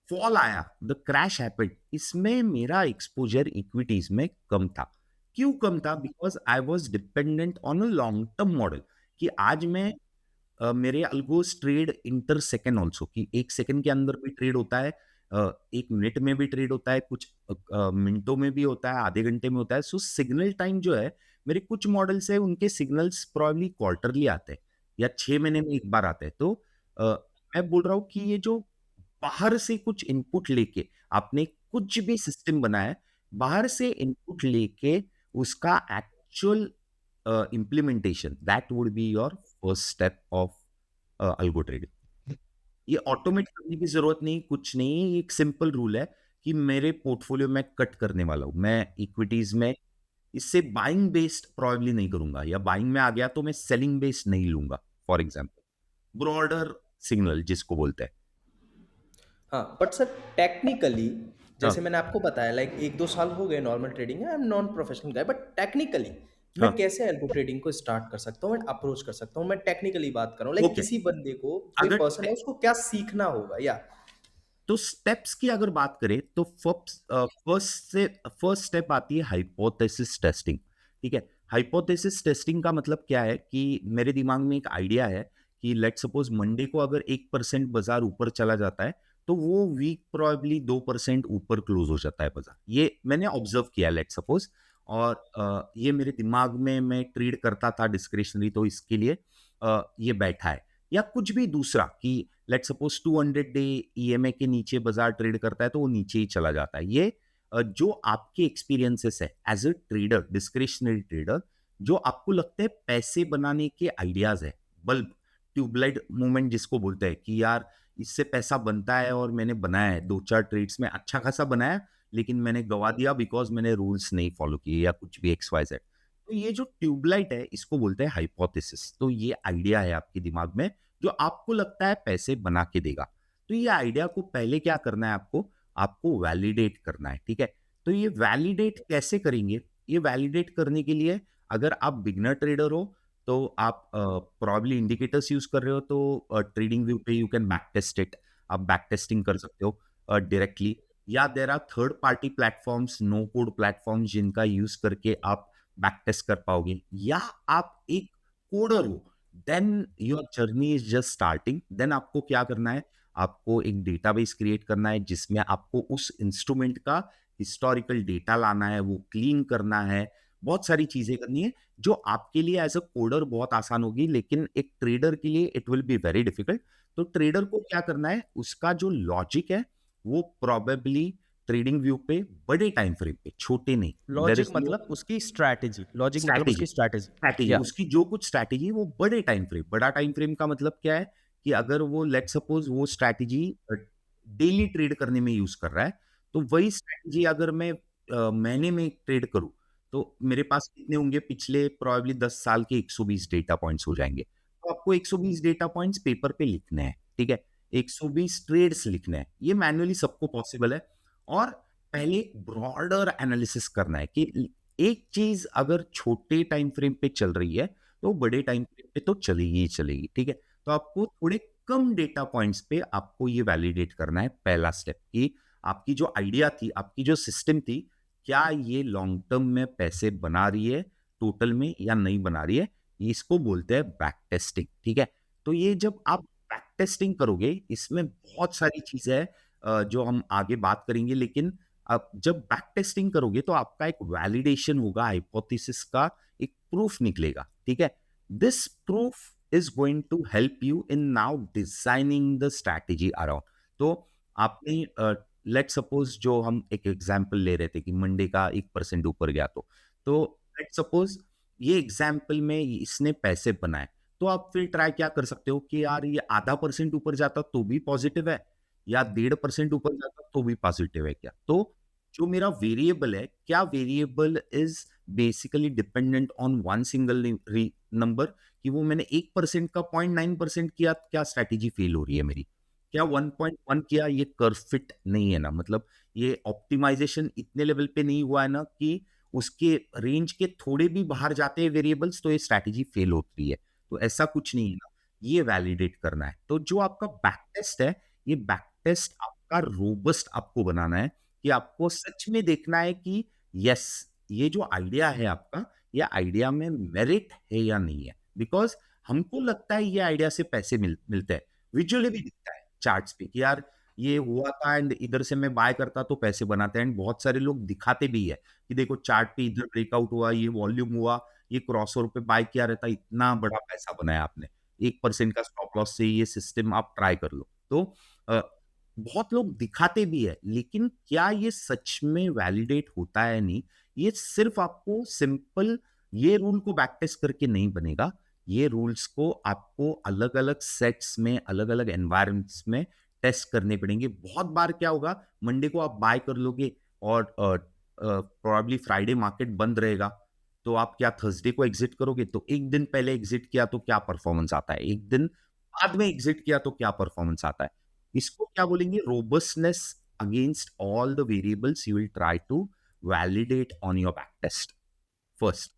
फॉल आया, द क्रैश हैपेंड, इसमें मेरा एक्सपोजर इक्विटीज में कम था। क्यों कम था? Because I was dependent on a long term model, कि आज मैं मेरे अल्गोस ट्रेड इंटर सेकेंड ऑल्सो, कि एक सेकेंड के अंदर भी ट्रेड होता है, एक मिनट में भी ट्रेड होता है, कुछ मिनटों में भी होता है, आधे घंटे में होता है। सो सिग्नल टाइम जो है, मेरे कुछ मॉडल्स है उनके सिग्नल्स प्रॉब्ली क्वार्टरली आते हैं या 6 महीने में एक बार आते हैं। तो मैं बोल रहा हूँ कि ये जो बाहर से कुछ इनपुट लेके आपने कुछ भी सिस्टम बनाया है, बाहर से इनपुट लेके उसका actual implementation, that would be your first step of algo trading. ये ऑटोमेट करने की जरूरत नहीं, कुछ नहीं, ये एक सिंपल रूल है कि मेरे पोर्टफोलियो में कट करने वाला हूं मैं इक्विटीज में, इससे बाइंग बेस्ड प्रॉब्ली नहीं करूंगा, या बाइंग में आ गया तो मैं सेलिंग बेस्ड नहीं लूंगा। फॉर एग्जाम्पल, ब्रॉडर सिग्नल जिसको बोलते हैं। हाँ, बट सर टेक्निकली हाँ, जैसे मैंने आपको बताया लाइक 1-2 साल हो गए नॉर्मल ट्रेडिंग में, I am non professional guy, but technically मैं हाँ, कैसे एल्गो ट्रेडिंग को स्टार्ट कर सकता हूँ एंड अप्रोच कर सकता हूँ? मैं टेक्निकली बात कर रहा हूँ लाइक ओके। किसी बंदे को, कोई अगर पर्सन है उसको क्या सीखना होगा या तो स्टेप्स की अगर बात करें तो फर्स्ट स्टेप आती है हाइपोथेसिस टेस्टिंग। ठीक है, हाइपोथेसिस टेस्टिंग का मतलब क्या है कि मेरे दिमाग में एक आइडिया है कि लेट सपोज मंडे को अगर 1% बाजार ऊपर चला जाता है तो वो वीक प्रोबेबली 2% ऊपर क्लोज हो जाता है बाजार। ये मैंने ऑब्जर्व किया लेट सपोज, और ये मेरे दिमाग में मैं ट्रेड करता था डिस्क्रिशनरी, तो इसके लिए ये बैठा है। या कुछ भी दूसरा कि लेट सपोज 200 डे ईएमए के नीचे बाजार ट्रेड करता है तो वो नीचे ही चला जाता है। ये जो आपके एक्सपीरियंसेस है as a trader, discretionary trader, जो आपको लगता है पैसे बनाने के आइडियाज है, बल्ब ट्यूबलाइट मूवमेंट जिसको बोलते हैं कि यार इससे पैसा बनता है और मैंने बनाया है, 2-4 ट्रेड्स में अच्छा खासा बनाया, लेकिन मैंने गवा दिया बिकॉज मैंने रूल्स नहीं फॉलो किए या कुछ भी एक्स वाई जेड। तो ये जो ट्यूबलाइट है इसको बोलते हैं हाइपोथेसिस। तो ये आइडिया है आपके दिमाग में जो आपको लगता है पैसे बना के देगा। तो ये आइडिया को पहले क्या करना है आपको, आपको वैलिडेट करना है। ठीक है, तो ये वैलिडेट कैसे करेंगे? ये वैलिडेट करने के लिए अगर आप बिगनर ट्रेडर हो तो आप प्रॉब्ली इंडिकेटर्स यूज कर रहे हो तो ट्रेडिंग व्यू पे you can back test it. आप बैक टेस्टिंग कर सकते हो डायरेक्टली, या there are third party platforms, no code platforms जिनका यूज करके आप बैक टेस्ट कर पाओगे, या आप एक कोडर हो, then your journey is just starting. Then आपको क्या करना है, आपको एक डेटाबेस क्रिएट करना है जिसमें आपको उस इंस्ट्रूमेंट का हिस्टोरिकल डेटा लाना है, वो क्लीन करना है, बहुत सारी चीजें करनी है जो आपके लिए एज अ कोडर बहुत आसान होगी, लेकिन एक ट्रेडर के लिए it will be very difficult. तो ट्रेडर को क्या करना है, उसका जो लॉजिक है वो प्रोबेबली ट्रेडिंग व्यू पे बड़े टाइम फ्रेम पे, छोटे नहीं, देयर लॉजिक इज नो मतलब उसकी स्ट्रैटेजी, लॉजिक मतलब स्ट्रैटेजी। उसकी स्ट्रैटेजी स्ट्रैटेजी या उसकी जो कुछ स्ट्रैटेजी है वो बड़े टाइम फ्रेम, बड़ा टाइम फ्रेम का मतलब क्या है कि अगर वो लेट सपोज वो स्ट्रैटेजी डेली ट्रेड करने में यूज कर रहा है, तो वही स्ट्रैटेजी अगर मैं महीने में ट्रेड करूं तो मेरे पास कितने होंगे, पिछले प्रोबेबली 10 साल के 120 डेटा पॉइंट्स हो जाएंगे। तो आपको 120 डेटा पॉइंट्स पेपर पे लिखने हैं। ठीक है, 120 ट्रेड्स लिखने हैं, ये मैन्युअली सबको पॉसिबल है। और पहले ब्रॉडर एनालिसिस करना है कि एक चीज अगर छोटे टाइम फ्रेम पे चल रही है तो बड़े टाइम फ्रेम पे तो चलेगी ही चलेगी। ठीक है, तो आपको थोड़े कम डेटा पॉइंट्स पे आपको ये वैलिडेट करना है, पहला स्टेप, कि आपकी जो आइडिया थी, आपकी जो सिस्टम थी, क्या ये लॉन्ग टर्म में पैसे बना रही है टोटल में या नहीं बना रही है। इसको बोलते हैं बैक टेस्टिंग। ठीक है, तो ये जब आप बैक टेस्टिंग करोगे इसमें बहुत सारी चीजें हैं जो हम आगे बात करेंगे, लेकिन आप जब बैक टेस्टिंग करोगे तो आपका एक वैलिडेशन होगा, हाइपोथेसिस का एक प्रूफ निकलेगा। ठीक है, this proof is going to help you in now designing the strategy around. तो आपने लेट सपोज जो हम एक एग्जांपल ले रहे थे कि मंडे का 1% ऊपर गया, तो लेट सपोज ये एग्जांपल में इसने पैसे बनाए, तो आप फिर ट्राई क्या कर सकते हो कि यार ये आधा परसेंट ऊपर जाता तो भी पॉजिटिव है, या 1.5% ऊपर जाता तो भी पॉजिटिव है क्या। तो जो मेरा वेरिएबल है, क्या variable is basically dependent on one single number, कि वो मैंने 1% का 0.9% किया, क्या स्ट्रैटेजी फेल हो रही है मेरी? क्या 1.1 किया, ये कर्व फिट नहीं है ना, मतलब ये ऑप्टिमाइजेशन इतने लेवल पे नहीं हुआ है ना कि उसके रेंज के थोड़े भी बाहर जाते हैं वेरिएबल्स तो ये स्ट्रैटेजी फेल होती है। तो ऐसा कुछ नहीं है ना, ये वैलिडेट करना है। तो जो आपका बैक टेस्ट है, ये बैक टेस्ट आपका रोबस्ट आपको बनाना है, कि आपको सच में देखना है कि यस, ये जो आइडिया है आपका, ये आइडिया में मेरिट है या नहीं है। बिकॉज हमको लगता है ये आइडिया से पैसे मिलते हैं, विजुअली भी दिखता है चार्ट्स पे कि यार ये हुआ था एंड इधर से मैं बाय करता तो पैसे बनाते हैं, एंड बहुत सारे लोग दिखाते भी है कि देखो चार्ट पे इधर ब्रेकआउट हुआ, ये वॉल्यूम हुआ, ये क्रॉसओवर पे बाय किया रहता, इतना बड़ा पैसा बनाया आपने, 1% का स्टॉप लॉस से ये सिस्टम आप ट्राई कर लो। तो अ, बहुत लोग दिखाते भी है, लेकिन क्या ये सच में वैलिडेट होता है नहीं, ये सिर्फ आपको सिंपल ये रूल को बैक टेस्ट करके नहीं बनेगा। ये रूल्स को आपको अलग अलग सेट्स में, अलग अलग एनवायरमेंट्स में टेस्ट करने पड़ेंगे। बहुत बार क्या होगा, मंडे को आप बाय कर लोगे और प्रोबेबली फ्राइडे मार्केट बंद रहेगा, तो आप क्या थर्सडे को एग्जिट करोगे? तो एक दिन पहले एग्जिट किया तो क्या परफॉर्मेंस आता है? एक दिन बाद में एग्जिट किया तो क्या परफॉर्मेंस आता है? इसको क्या बोलेंगे? Robustness against all the variables you will try to validate on your back test first.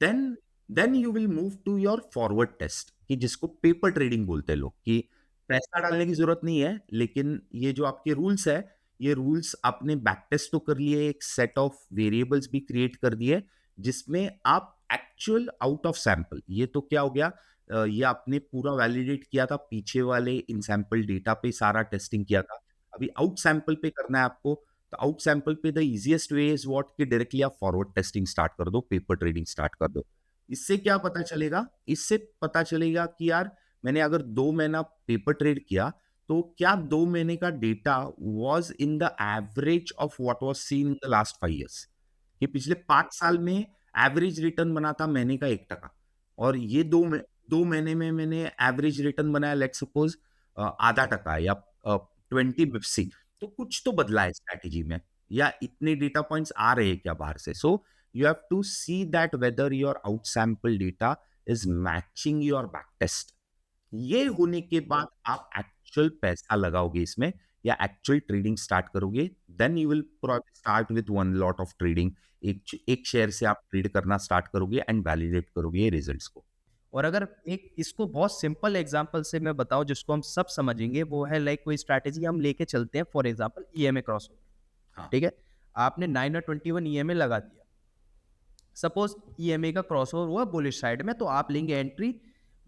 Then then you will move to your forward test, कि जिसको पेपर ट्रेडिंग बोलते हैं लोग, कि पैसा डालने की जरूरत नहीं है, लेकिन ये जो आपके रूल्स है, ये रूल्स आपने बैक टेस्ट तो कर लिए, एक सेट ऑफ वेरिएबल्स भी क्रिएट कर दिए, जिसमें आप एक्चुअल आउट ऑफ सैंपल, ये तो क्या हो गया, ये आपने पूरा वैलिडेट किया था, पीछे वाले इन सैंपल डेटा पे सारा टेस्टिंग किया था, अभी आउट सैंपल पे करना है आपको। तो आउट सैंपल पे the easiest way is what, कि डायरेक्टली आप फॉरवर्ड टेस्टिंग स्टार्ट कर दो, पेपर ट्रेडिंग स्टार्ट कर दो। इससे क्या पता चलेगा? इससे पता चलेगा कि यार मैंने अगर 2 महीना पेपर ट्रेड किया, तो क्या 2 महीने का data was in the average of what was seen in the last 5 years, कि पिछले 5 साल में एवरेज रिटर्न बना था महीने का 1% और ये 2 महीने में मैंने एवरेज रिटर्न बनाया, लेट्स सपोज़ आधा टका या 20 बिप्स ही। तो कुछ तो बदला है स्ट्रैटेजी में, या इतने डेटा पॉइंट्स आ रहे हैं क्या बाहर से? सो you have to see that whether your outsample data is matching your backtest। ये होने के बाद आप एक्चुअल पैसा लगाओगे इसमें, या एक्चुअल ट्रेडिंग स्टार्ट करोगे, then you will start with one lot of trading. एक शेयर से आप ट्रेड करना स्टार्ट करोगे एंड वैलिडेट करोगे ये रिजल्ट्स को। और अगर एक इसको बहुत सिंपल एग्जांपल से मैं बताऊं जिसको हम सब समझेंगे, वो है लाइक कोई स्ट्रैटेजी हम लेके चलते हैं, फॉर एग्जांपल ईएमए क्रॉस, हाँ, ठीक है। आपने 9 और 21 ईएमए लगा दिया, सपोज ईएमए का क्रॉस ओवर हुआ बुलिश साइड में, तो आप लेंगे एंट्री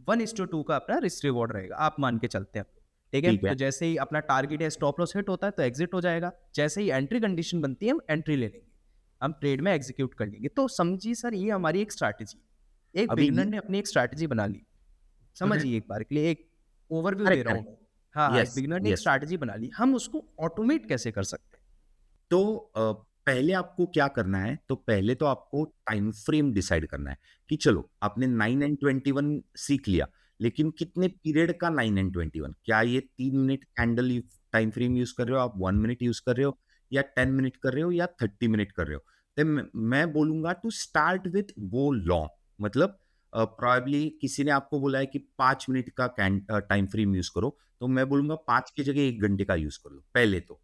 1:2 का अपना रिस्क रिवॉर्ड रहेगा, आप मान के चलते हैं, ठीक है। ठीक है। तो जैसे ही अपना टारगेट या स्टॉप लॉस हिट होता है तो एग्जिट हो जाएगा, जैसे ही एंट्री कंडीशन बनती है हम एंट्री ले लेंगे, हम ट्रेड में एग्जीक्यूट कर लेंगे। तो समझिए सर, ये हमारी एक स्ट्रैटेजी, एक अभी बिगनर ये ने अपनी एक स्ट्रैटेजी बना ली, समझिए एक बार के लिए एक ओवरव्यू दे करेक्ट, रहा हूँ करेक्ट। मैं। हाँ हाँ, एक यस, बिगनर ने एक यस। स्ट्रैटेजी बना ली, हम उसको ऑटोमेट कैसे कर सकते हैं? तो पहले आपको क्या करना है, तो पहले तो आपको टाइम फ्रेम डिसाइड करना है, कि चलो आपने 9 एंड 21 सीख लिया, लेकिन कितने पीरियड का 9 एंड 21? क्या ये 3 minute candle time frame use कर रहे हो, आप 1 मिनट यूज कर रहे हो, या 10 मिनट कर रहे हो, या 30 मिनट कर रहे हो? तो मैं बोलूंगा to start with go long, मतलब प्रोबेबली किसी ने आपको बोला है कि 5 मिनट का टाइम फ्रेम यूज करो, तो मैं बोलूंगा 5 की जगह 1 घंटे का यूज कर लो, पहले तो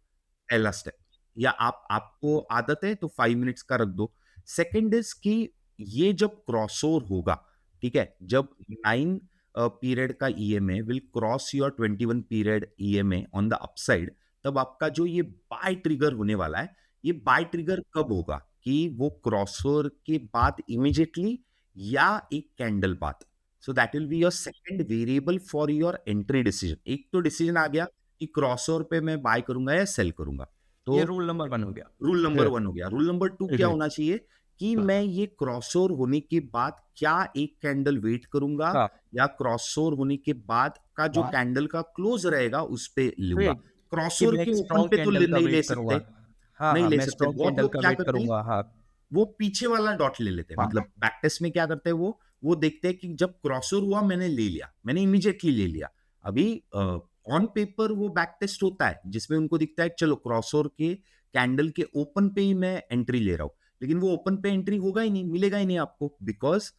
पहला स्टेप। या आपको आदत है तो 5 मिनट्स का रख दो। सेकंड इज कि ये जब क्रॉसओवर होगा, ठीक है, जब 9 पीरियड का EMA will cross your 21 period EMA on the upside, तब आपका जो ये बाय ट्रिगर होने वाला है, ये बाय ट्रिगर कब होगा, कि वो क्रॉसओवर के बाद इमीडिएटली, या एक कैंडल बाद। So that will be your second variable for your entry decision. एक तो डिसीजन आ गया कि क्रॉसओवर पे मैं बाय करूंगा या सेल करूंगा, तो ये रूल नंबर 1 हो गया। रूल नंबर है, 1 हो गया। रूल नंबर 2 क्या एग्जैक्ट। होना चाहिए, कि हाँ मैं ये क्रॉसओवर होने के बाद क्या एक कैंडल वेट करूंगा, हाँ, या क्रॉसओवर होने के बाद का जो हाँ, कैंडल का क्लोज रहेगा उस पे लूंगा। राइट, कि क्रॉसओवर मैं के एक ओपन स्ट्रॉन्ग पे तो कैंडल का नहीं ले वेट करूंगा। सकते, हाँ नहीं हाँ, ले मैं सकते। स्ट्रॉन्ग बहुत कैंडल लोग का क्या वेट करते हैं, करूंगा। हाँ वो पीछे वाला डॉट ले लेते हैं, हाँ, मतलब बैक टेस्ट में क्या करते हैं, वो देखते हैं कि जब क्रॉसओवर हुआ मैंने ले लिया, मैंने इमीडिएटली ले लिया। अभी ऑन पेपर वो बैक टेस्ट होता है जिसमें उनको दिखता है चलो क्रॉसओवर के कैंडल के ओपन पे ही मैं एंट्री ले रहा हूं, लेकिन वो ओपन पे एंट्री होगा ही नहीं, मिलेगा ही नहीं आपको, बिकॉज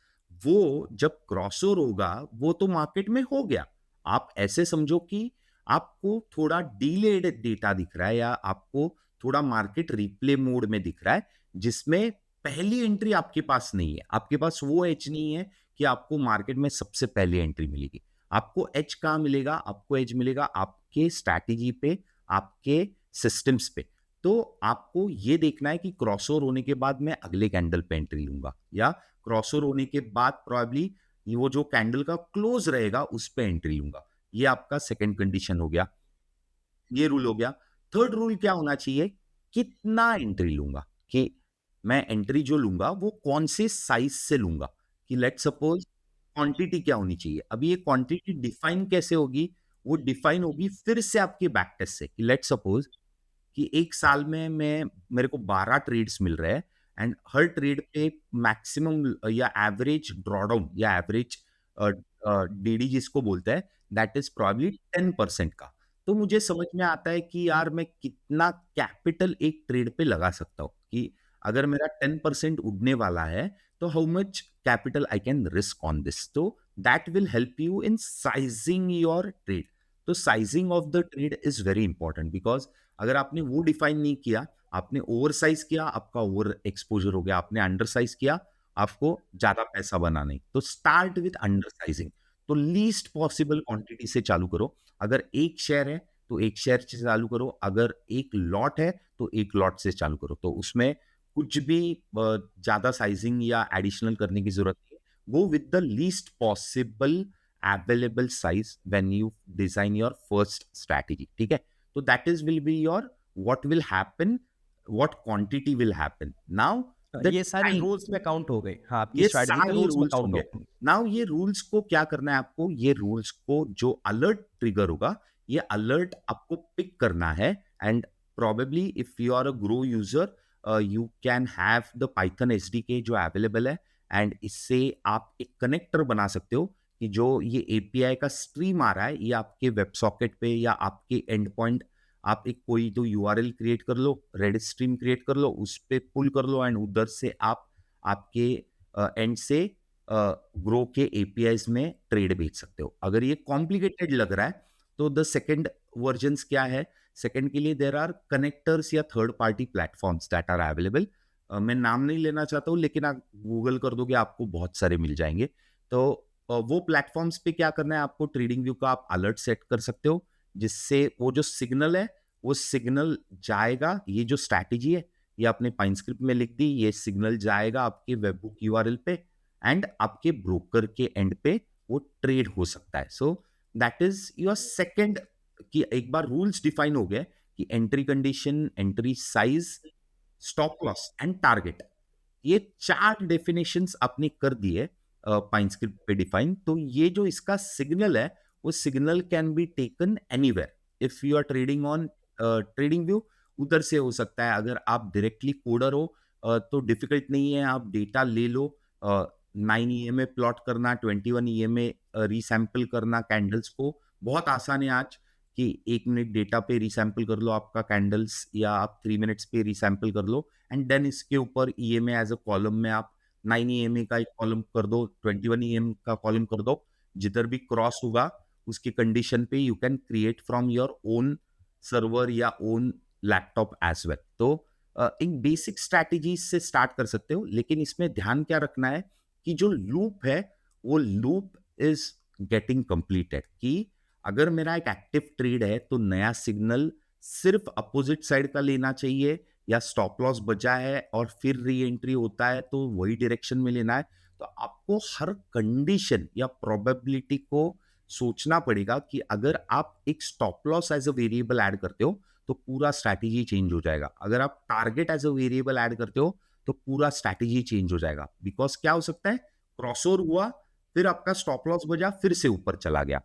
वो जब क्रॉसओवर होगा वो तो मार्केट में हो गया। आप ऐसे समझो कि आपको थोड़ा डीलेड डेटा दिख रहा है, या आपको थोड़ा मार्केट रिप्ले मोड में दिख रहा है, जिसमें पहली एंट्री आपके पास नहीं है, आपके पास वो एज नहीं है कि आपको मार्केट में सबसे पहली एंट्री मिलेगी। आपको एज कहाँ मिलेगा? आपको एज मिलेगा आपके स्ट्रैटेजी पे, आपके सिस्टम्स पे। तो आपको ये देखना है कि क्रॉसओवर होने के बाद मैं अगले कैंडल पे एंट्री लूंगा, या क्रॉसओवर होने के बाद प्रॉब्ली वो जो कैंडल का क्लोज रहेगा उस पे एंट्री लूंगा। ये आपका सेकंड कंडीशन हो गया, ये रूल हो गया। थर्ड रूल क्या होना चाहिए, कितना एंट्री लूंगा, कि मैं एंट्री जो लूंगा वो कौन से साइज से लूंगा, कि लेट सपोज क्वांटिटी क्या होनी चाहिए। अभी ये क्वांटिटी डिफाइन कैसे होगी, वो डिफाइन होगी फिर से आपके बैक टेस्ट से, कि लेट सपोज कि एक साल में मैं मेरे को 12 ट्रेड्स मिल रहे हैं, एंड हर ट्रेड पे मैक्सिमम या एवरेज ड्रॉडाउन या एवरेज डीडी जिसको बोलते हैं, दैट इज प्रॉब्ली 10% का। तो मुझे समझ में आता है कि यार मैं कितना कैपिटल एक ट्रेड पे लगा सकता हूँ, कि अगर मेरा 10% उड़ने वाला है, तो how much capital I can risk on this? तो that will help you in sizing your trade. तो sizing of the trade is very important, because अगर आपने वो डिफाइन नहीं किया, आपने ओवर साइज किया, आपका ओवर एक्सपोजर हो गया, आपने अंडर साइज किया, आपको ज्यादा पैसा बना नहीं। तो स्टार्ट विथ अंडर साइजिंग। तो लीस्ट पॉसिबल क्वांटिटी से चालू करो। अगर एक शेयर है तो एक शेयर से चालू करो, अगर एक लॉट है तो एक लॉट से चालू करो। तो उसमें कुछ भी ज्यादा साइजिंग या एडिशनल करने की जरूरत नहीं है। Go with the least possible available size when you design your first strategy, ठीक है? तो that is will be your what will happen, what quantity will happen now. The ये सारी टाइम, रूल्स में काउंट हो गई, हाँ आपकी ये स्ट्रैटेजी के सारे रूल्स में रूल्स काउंट होंगे। हो गई। नाउ ये रूल्स को क्या करना है आपको? ये रूल्स को जो अलर्ट ट्रिगर होगा, ये अलर्ट आपको पिक करना है। And probably if you are a Groww user, you can have the Python SDK जो अवेलेबल है, एंड इससे आप एक कनेक्टर बना सकते हो कि जो ये एपीआई का स्ट्रीम आ रहा है, ये आपके वेब सॉकेट पे या आपके एंड पॉइंट, आप एक कोई तो यूआरएल क्रिएट कर लो, रेड स्ट्रीम क्रिएट कर लो, उस पे पुल कर लो, एंड उधर से आप आपके एंड से ग्रो के एपीआईज में ट्रेड भेज सकते हो। अगर ये कॉम्प्लिकेटेड लग रहा है तो द सेकंड वर्जन्स क्या है? सेकंड के लिए देर आर कनेक्टर्स या third party platforms that are available. मैं नाम नहीं लेना चाहता हूँ, लेकिन आप गूगल कर दोगे आपको बहुत सारे मिल जाएंगे। तो वो प्लेटफॉर्म्स पे क्या करना है आपको? ट्रेडिंग व्यू का आप अलर्ट सेट कर सकते हो, जिससे वो जो सिग्नल है वो सिग्नल जाएगा। ये जो स्ट्रैटेजी है ये आपने पाइन स्क्रिप्ट में लिख दी, ये सिग्नल जाएगा आपके वेबबुक यूआरएल पे, एंड आपके ब्रोकर के एंड पे वो ट्रेड हो सकता है। So that is your second, कि एक बार रूल्स डिफाइन हो गए कि entry condition, entry size, stop loss and target, ये 4 डेफिनेशंस आपने कर दिए पाइन स्क्रिप्ट पे डिफाइन। तो ये जो इसका सिग्नल है, वो signal can be taken anywhere. If you are trading on TradingView, उधर से हो सकता है। अगर आप डायरेक्टली कोडर हो तो डिफिकल्ट नहीं है, आप डेटा ले लो। 9 ईएमए प्लॉट करना, 21 ईएमए रीसैंपल करना कैंडल्स को, बहुत आसान है आज कि 1 मिनट डेटा पे रीसैंपल कर लो आपका कैंडल्स, या आप 3 मिनट्स पे रीसैंपल कर लो, एंड देन इसके ऊपर ईएमए एज अ कॉलम में आप 9 ईएमए का एक कॉलम कर दो, 21 ईएमए का कॉलम कर दो। जिधर भी क्रॉस होगा उसकी कंडीशन पे you can create from your own server या ओन लैपटॉप एज वेल। तो एक बेसिक स्ट्रैटेजी से स्टार्ट कर सकते हो, लेकिन इसमें ध्यान क्या रखना है कि जो लूप है वो लूप इज गेटिंग कंप्लीटेड। कि अगर मेरा एक एक्टिव ट्रेड है तो नया सिग्नल सिर्फ अपोजिट साइड का लेना चाहिए, या स्टॉप लॉस बचा है और फिर री एंट्री होता है तो वही डायरेक्शन में लेना है। तो आपको हर कंडीशन या प्रोबेबिलिटी को सोचना पड़ेगा कि अगर आप एक stop loss as a variable add करते हो तो पूरा स्ट्रैटेजी चेंज हो जाएगा। अगर आप target as a variable add करते हो तो पूरा स्ट्रैटेजी चेंज हो जाएगा। बिकॉज क्या हो सकता है, क्रॉसओवर हुआ, फिर आपका स्टॉप लॉस बजा, फिर से ऊपर चला गया।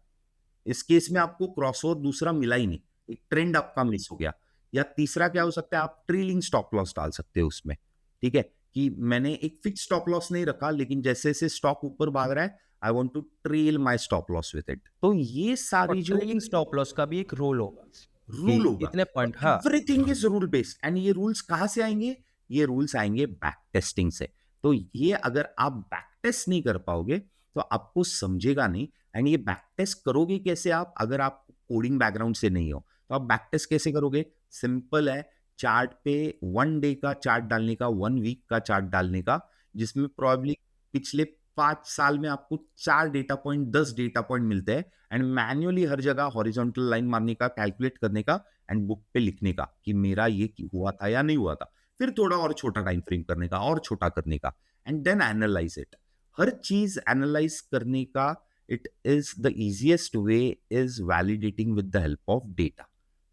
इस केस में आपको क्रॉसओवर दूसरा मिला ही नहीं, एक ट्रेंड आपका मिस हो गया। या तीसरा क्या हो सकता है, आप ट्रेलिंग स्टॉप लॉस डाल सकते हो उसमें, ठीक है? कि मैंने एक फिक्स स्टॉप लॉस नहीं रखा, लेकिन जैसे जैसे स्टॉक ऊपर भाग रहा है, I want to trail my stop loss with it. तो ये और सारी जो ट्रेलिंग स्टॉप लॉस का भी एक रोल होगा कि रूल होगा, इतने तो पॉइंट, हाँ। Everything is rule based. And ये रूल्स कहाँ से आएंगे? ये रूल्स आएंगे बैक टेस्टिंग से। तो ये अगर आप बैक टेस्ट नहीं कर पाओगे तो आपको समझेगा नहीं। एंड ये बैक टेस्ट करोगे कैसे आप? अगर आप कोडिंग बैकग्राउंड से नहीं हो तो आप बैक टेस्ट कैसे करोगे? सिंपल है, चार्ट पे 1 डे का चार्ट डालने का, 1 वीक का चार्ट डालने का, जिसमें प्रॉब्ली पिछले 5 साल में आपको 4 डेटा पॉइंट, 10 डेटा पॉइंट मिलते हैं, एंड मैन्युअली हर जगह हॉरिजॉन्टल लाइन मारने का, कैलकुलेट करने का, एंड बुक पे लिखने का कि मेरा ये हुआ था या नहीं हुआ था। फिर थोड़ा और छोटा टाइम फ्रेम करने का, और छोटा करने का, एंड देन एनालाइज इट। हर चीज एनालाइज करने का it is the easiest way is validating with the help of data.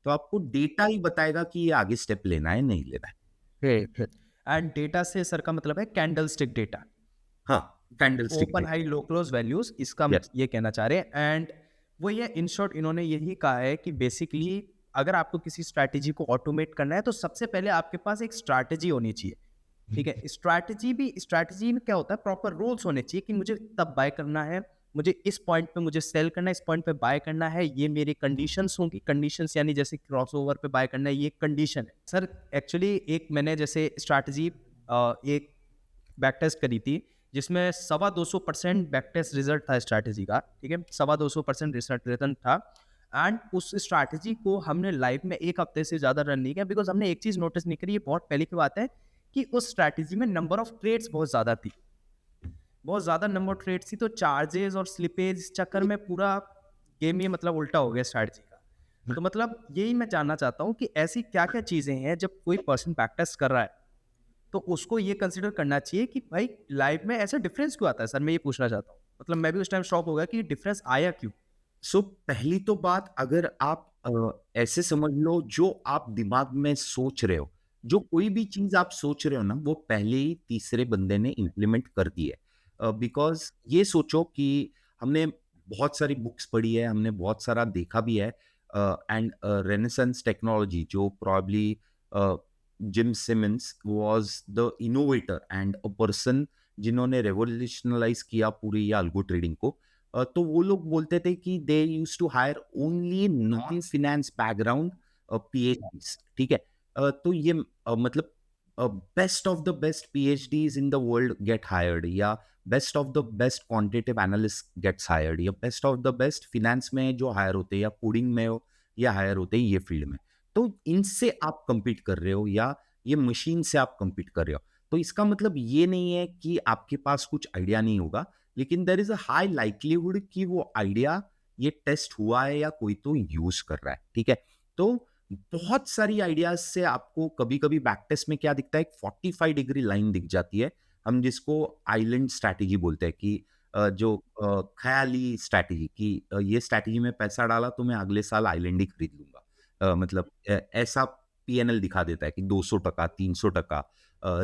तो आपको डेटा ही बताएगा कि ये आगे स्टेप लेना है नहीं लेना है। एंड डेटा से सर का मतलब है कैंडल स्टिक डेटा, हाँ, candle stick open high low close values, इसका यस। ये कहना चाह रहे हैं। एंड वो ये इन शॉर्ट इन्होंने यही कहा है कि बेसिकली अगर आपको किसी स्ट्रैटेजी को ऑटोमेट करना है तो सबसे पहले आपके पास एक स्ट्रैटेजी होनी चाहिए, ठीक है? स्ट्रैटेजी में क्या होता है, प्रॉपर रूल्स होने चाहिए कि मुझे तब बाय करना है, मुझे इस पॉइंट पे मुझे सेल करना है, इस पॉइंट पे बाय करना है, ये मेरी कंडीशंस होंगी। कंडीशंस यानी जैसे क्रॉसओवर पे बाय करना है, ये कंडीशन है सर। एक्चुअली एक मैंने जैसे स्ट्रैटेजी एक बैक टेस्ट करी थी जिसमें 225% बैक टेस्ट रिजल्ट था स्ट्रैटेजी का, ठीक है, 225% रिजल्ट रिटर्न था। एंड उस स्ट्रैटेजी को हमने लाइव में 1 हफ्ते से ज़्यादा रन नहीं किया, बिकॉज हमने एक चीज़ नोटिस नहीं करी, ये बहुत पहले की बात है, कि उस स्ट्रैटेजी में नंबर ऑफ ट्रेड्स बहुत ज़्यादा थी, बहुत ज़्यादा नंबर ऑफ ट्रेड्स थी, तो चार्जेस और स्लिपेज चक्कर में पूरा गेम ये मतलब उल्टा हो गया स्ट्रैटेजी का। तो मतलब यही मैं जानना चाहता हूँ कि ऐसी क्या क्या चीज़ें हैं जब कोई पर्सन बैक टेस्ट कर रहा है तो उसको ये कंसिडर करना चाहिए कि भाई लाइव में ऐसा डिफरेंस क्यों आता है। सर मैं ये पूछना चाहता हूँ, मतलब मैं भी उस टाइम शॉक हो गया कि डिफरेंस आया क्यों। सो पहली तो बात, अगर आप ऐसे समझ लो, जो आप दिमाग में सोच रहे हो, जो कोई भी चीज़ आप सोच रहे हो ना, वो पहले ही तीसरे बंदे ने इम्प्लीमेंट कर दी है। बिकॉज़ ये सोचो कि हमने बहुत सारी बुक्स पढ़ी है, हमने बहुत सारा देखा भी है, एंड रेनेसांस टेक्नोलॉजी जो probably Jim Simons was the innovator and a person जिन्होंने रेवोल्यूशनलाइज़ किया पूरी ये अल्गो ट्रेडिंग को। तो वो लोग बोलते थे कि they used to hire only non finance background PhDs, ठीक है। तो ये मतलब best of the best PhDs in the world get hired, या best of the best quantitative analyst gets hired, या best of the best finance में जो higher होते हैं, या कोडिंग में हो, या हायर होते हैं ये फील्ड में। तो इनसे आप compete कर रहे हो, या ये मशीन से आप compete कर रहे हो। तो इसका मतलब ये नहीं है कि आपके पास कुछ आइडिया नहीं होगा, लेकिन there is a high likelihood कि वो आइडिया ये टेस्ट हुआ है या कोई तो यूज कर रहा है, ठीक है। तो बहुत सारी आइडियाज से आपको कभी कभी बैक टेस्ट में क्या दिखता है, एक 45 डिग्री लाइन दिख जाती है, हम जिसको आइलैंड स्ट्रैटेजी बोलते हैं, कि जो ख्याली स्ट्रैटेजी, कि ये स्ट्रैटेजी में पैसा डाला तो मैं अगले साल आइलैंड ही खरीद लूंगा। मतलब ऐसा पीएनएल दिखा देता है कि 200%, 300%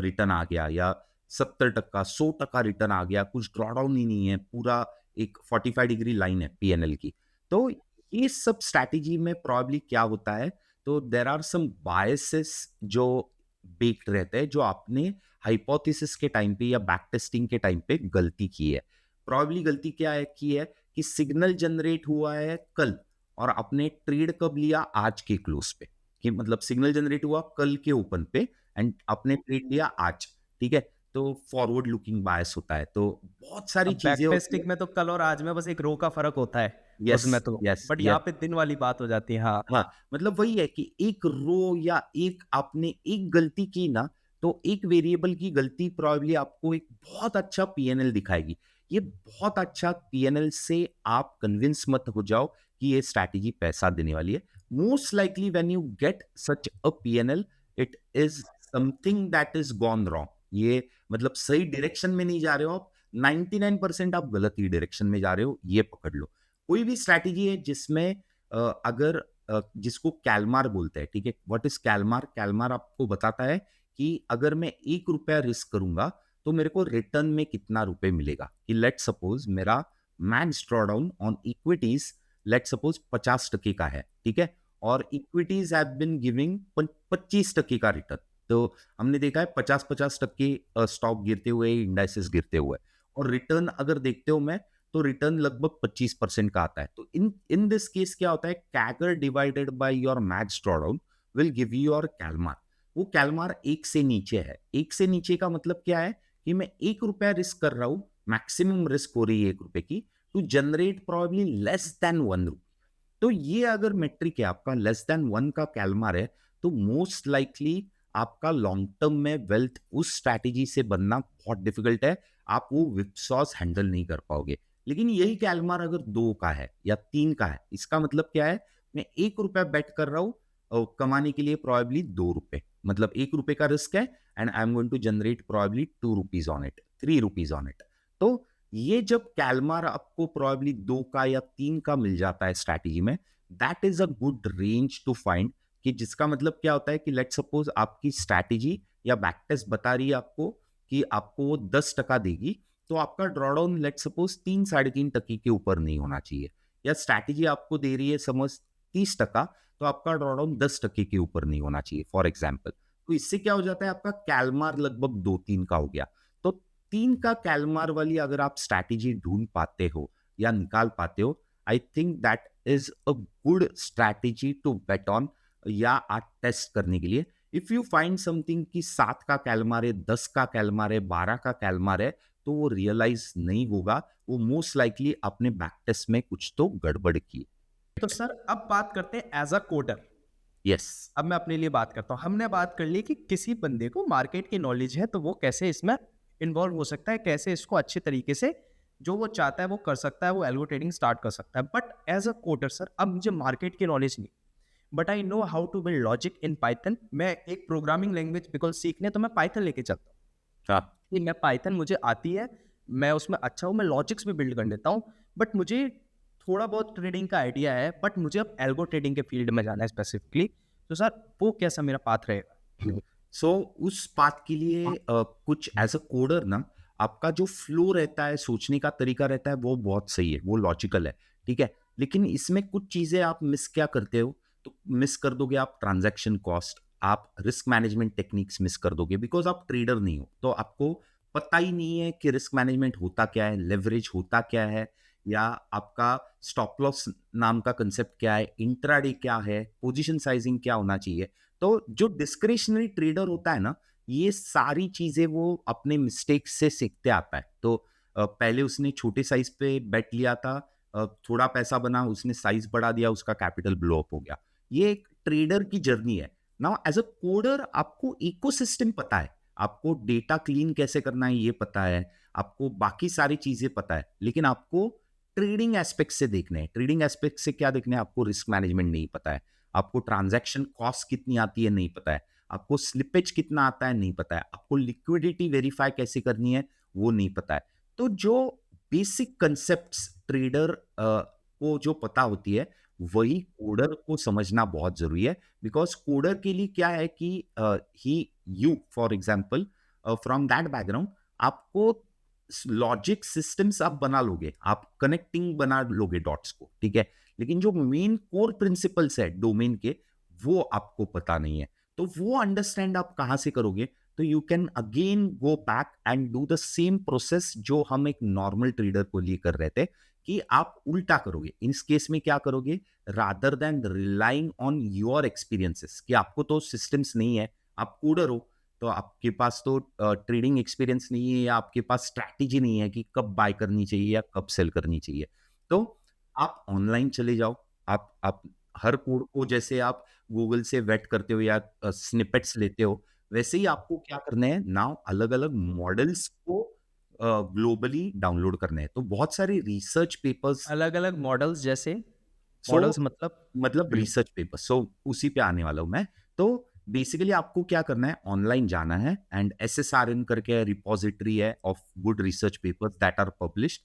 रिटर्न आ गया, या 70%, 100% रिटर्न आ गया, कुछ ड्रॉडाउन ही नहीं है, पूरा एक 45 डिग्री लाइन है पीएनएल की। तो ये सब स्ट्रैटेजी में प्रॉब्ली क्या होता है, तो देर आर सम बायसेस जो बेक्ड रहते हैं, जो आपने हाइपोथेसिस के टाइम पे या बैक टेस्टिंग के टाइम पे गलती की है। प्रॉब्ली गलती क्या है की है कि सिग्नल जनरेट हुआ है कल, और आपने ट्रेड कब लिया, आज के क्लोज पे, कि मतलब सिग्नल जनरेट हुआ कल के ओपन पे, एंड आपने ट्रेड लिया आज, ठीक है। तो फॉरवर्ड लुकिंग बायस होता है, तो बहुत सारी अब बैक चीजें होती है। टेस्टिंग में तो कल और आज में बस एक रो का फर्क होता है यस, उसमें तो, यस, बट यस। यहाँ पे दिन वाली बात हो जाती है। हाँ। हाँ, मतलब वही है कि एक रो या एक आपने एक गलती की ना, तो एक वेरिएबल की गलती प्रॉब्ली आपको एक बहुत अच्छा पीएनएल दिखाएगी। ये बहुत अच्छा पीएनएल से आप कन्विंस मत हो जाओ कि ये स्ट्रैटेजी पैसा देने वाली है। Most likely when you get such a PNL, it is something that is gone wrong. ये मतलब सही डायरेक्शन में नहीं जा रहे हो आप, 99% आप गलत ही डायरेक्शन में जा रहे हो, ये पकड़ लो। कोई भी स्ट्रैटेजी है जिसमें अगर जिसको कैलमार बोलते हैं, ठीक है। What is Calmar? कैलमार आपको बताता है कि अगर मैं 1 रुपया रिस्क करूंगा तो मेरे को रिटर्न में कितना रुपए मिलेगा। कि लेट सपोज मेरा max drawdown on equities let suppose 50% का है, ठीक है, और इक्विटीज हैव बीन गिविंग 25% का रिटर्न। तो हमने देखा है 50-50% स्टॉक गिरते हुए, इंडाइसेस गिरते हुए, और रिटर्न अगर देखते हो मैं, तो रिटर्न लगभग 25% का आता है। तो इन इन दिस केस क्या होता है, CAGR divided by your max drawdown will give you your Calmar. वो कैलमार 1 से नीचे है। 1 से नीचे का मतलब क्या है कि मैं 1 रुपया रिस्क कर रहा हूं, मैक्सिमम रिस्क हो रही है 1 रुपए की, to generate probably less than 1 rupee. तो ये अगर मेट्रिक है आपका लेस देन 1 का कैलमार है, तो मोस्ट लाइकली आपका लॉन्ग टर्म में वेल्थ उस स्ट्रैटेजी से बनना बहुत डिफिकल्ट है। आप वो विप्सॉस हैंडल नहीं कर पाओगे। लेकिन यही कैलमार अगर 2 का है या 3 का है, इसका मतलब क्या है, मैं 1 रुपया बेट कर रहा हूं कमाने के लिए प्रोबेबली 2 रुपए, मतलब 1 रुपए का रिस्क है, and I am going to generate probably 2 rupees on it, 3 rupees on it. तो ये जब कैलमार आपको प्रोबेबली 2 का या 3 का मिल जाता है स्ट्रैटेजी में, that is a good range to find. कि जिसका मतलब क्या होता है कि लेट सपोज आपकी स्ट्रैटेजी या बैक टेस्ट बता रही है आपको कि आपको वो 10% देगी, तो आपका ड्रॉडाउन लेट सपोज 3-3.5% के ऊपर नहीं होना चाहिए। या स्ट्रैटेजी आपको दे रही है समझ 30%, तो आपका ड्रॉडाउन 10% के ऊपर नहीं होना चाहिए, फॉर एग्जाम्पल। तो इससे क्या हो जाता है, आपका कैलमार लगभग 2-3 का हो गया। तो 3 का कैलमार वाली अगर आप स्ट्रैटेजी ढूंढ पाते हो या निकाल पाते हो, I think that is a good strategy to bet on, या आप टेस्ट करने के लिए। इफ यू फाइंड समथिंग कि 7 का कैलमार है, 10 का कैलमार है, 12 का कैलमार है, तो वो रियलाइज नहीं होगा, वो मोस्ट लाइकली अपने बैक टेस्ट में कुछ तो गड़बड़ की। तो सर अब बात करते हैं एज अ कोडर। यस। अब मैं अपने लिए बात करता हूँ। हमने बात कर ली कि किसी बंदे को मार्केट की नॉलेज है तो वो कैसे इसमें इन्वॉल्व हो सकता है, कैसे इसको अच्छे तरीके से जो वो चाहता है वो कर सकता है, वो एल्गो ट्रेडिंग स्टार्ट कर सकता है। But as a coder sir, अब मुझे मार्केट की नॉलेज नहीं, but I know how to build logic in Python. मैं एक प्रोग्रामिंग लैंग्वेज बिकॉज सीखने तो मैं पाइथन लेके चलता हूँ हाँ। कि मैं पाइथन मुझे आती है, मैं उसमें अच्छा हूँ, मैं लॉजिक्स भी बिल्ड कर लेता हूँ। बट मुझे थोड़ा बहुत ट्रेडिंग का आइडिया है, बट मुझे अब एल्गो ट्रेडिंग के फील्ड में जाना है स्पेसिफिकली। तो सर वो कैसा मेरा पाथ रहेगा? सो उस बात के लिए कुछ एज अ कोडर ना, आपका जो फ्लो रहता है, सोचने का तरीका रहता है, वो बहुत सही है, वो लॉजिकल है, ठीक है। लेकिन इसमें कुछ चीजें आप मिस क्या करते हो, तो मिस कर दोगे आप ट्रांजैक्शन कॉस्ट, आप रिस्क मैनेजमेंट टेक्निक्स मिस कर दोगे, बिकॉज आप ट्रेडर नहीं हो, तो आपको पता ही नहीं है कि रिस्क मैनेजमेंट होता क्या है, लेवरेज होता क्या है, या आपका स्टॉप लॉस नाम का कंसेप्ट क्या है, इंट्राडे क्या है, पोजीशन साइजिंग क्या होना चाहिए। तो जो डिस्क्रिशनरी ट्रेडर होता है ना, ये सारी चीजें वो अपने मिस्टेक से सीखते आता है। तो पहले उसने छोटे साइज पे बेट लिया था, थोड़ा पैसा बना, उसने साइज बढ़ा दिया, उसका कैपिटल ब्लो अप हो गया। ये एक ट्रेडर की जर्नी है। नाउ एज अ कोडर आपको इकोसिस्टम पता है, आपको डेटा क्लीन कैसे करना है ये पता है, आपको बाकी सारी चीजें पता है, लेकिन आपको ट्रेडिंग एस्पेक्ट से देखना है। ट्रेडिंग एस्पेक्ट से क्या देखना है, आपको रिस्क मैनेजमेंट नहीं पता है, आपको ट्रांजैक्शन कॉस्ट कितनी आती है नहीं पता है, आपको स्लिपेज कितना आता है नहीं पता है, आपको लिक्विडिटी वेरीफाई कैसे करनी है वो नहीं पता है। तो जो बेसिक कंसेप्ट्स ट्रेडर को जो पता होती है, वही कोडर को समझना बहुत जरूरी है। बिकॉज कोडर के लिए क्या है कि he you for example from that background, आपको लॉजिक सिस्टम्स आप बना लोगे, आप कनेक्टिंग बना लोगे डॉट्स को, ठीक है। लेकिन जो मेन कोर प्रिंसिपल्स है डोमेन के, वो आपको पता नहीं है। तो वो अंडरस्टैंड आप कहां से करोगे, तो you can again go back and do the same process जो हम एक नॉर्मल ट्रेडर को लिए कर रहे थे, कि आप उल्टा करोगे। इस केस में क्या करोगे, rather than relying on your experiences, कि आपको तो सिस्टम्स नहीं है, आप कोडर हो, तो आपके पास तो ट्रेडिंग एक्सपीरियंस नहीं है, या आपके पास स्ट्रैटेजी नहीं है कि कब बाय करनी चाहिए या कब सेल करनी चाहिए। तो आप ऑनलाइन चले जाओ, आप हर कोड को जैसे आप गूगल से वेट करते हो या स्निपेट्स लेते हो, वैसे ही आपको क्या करना है, नाउ अलग अलग मॉडल्स को ग्लोबली डाउनलोड करना है। तो बहुत सारे रिसर्च पेपर्स, अलग अलग मॉडल्स जैसे? सो मॉडल्स मतलब? मतलब रिसर्च पेपर, सो उसी पे आने वाला हूं मैं। तो बेसिकली आपको क्या करना है, ऑनलाइन जाना है, एंड SSRN करके रिपोजिटरी है of good research papers that are published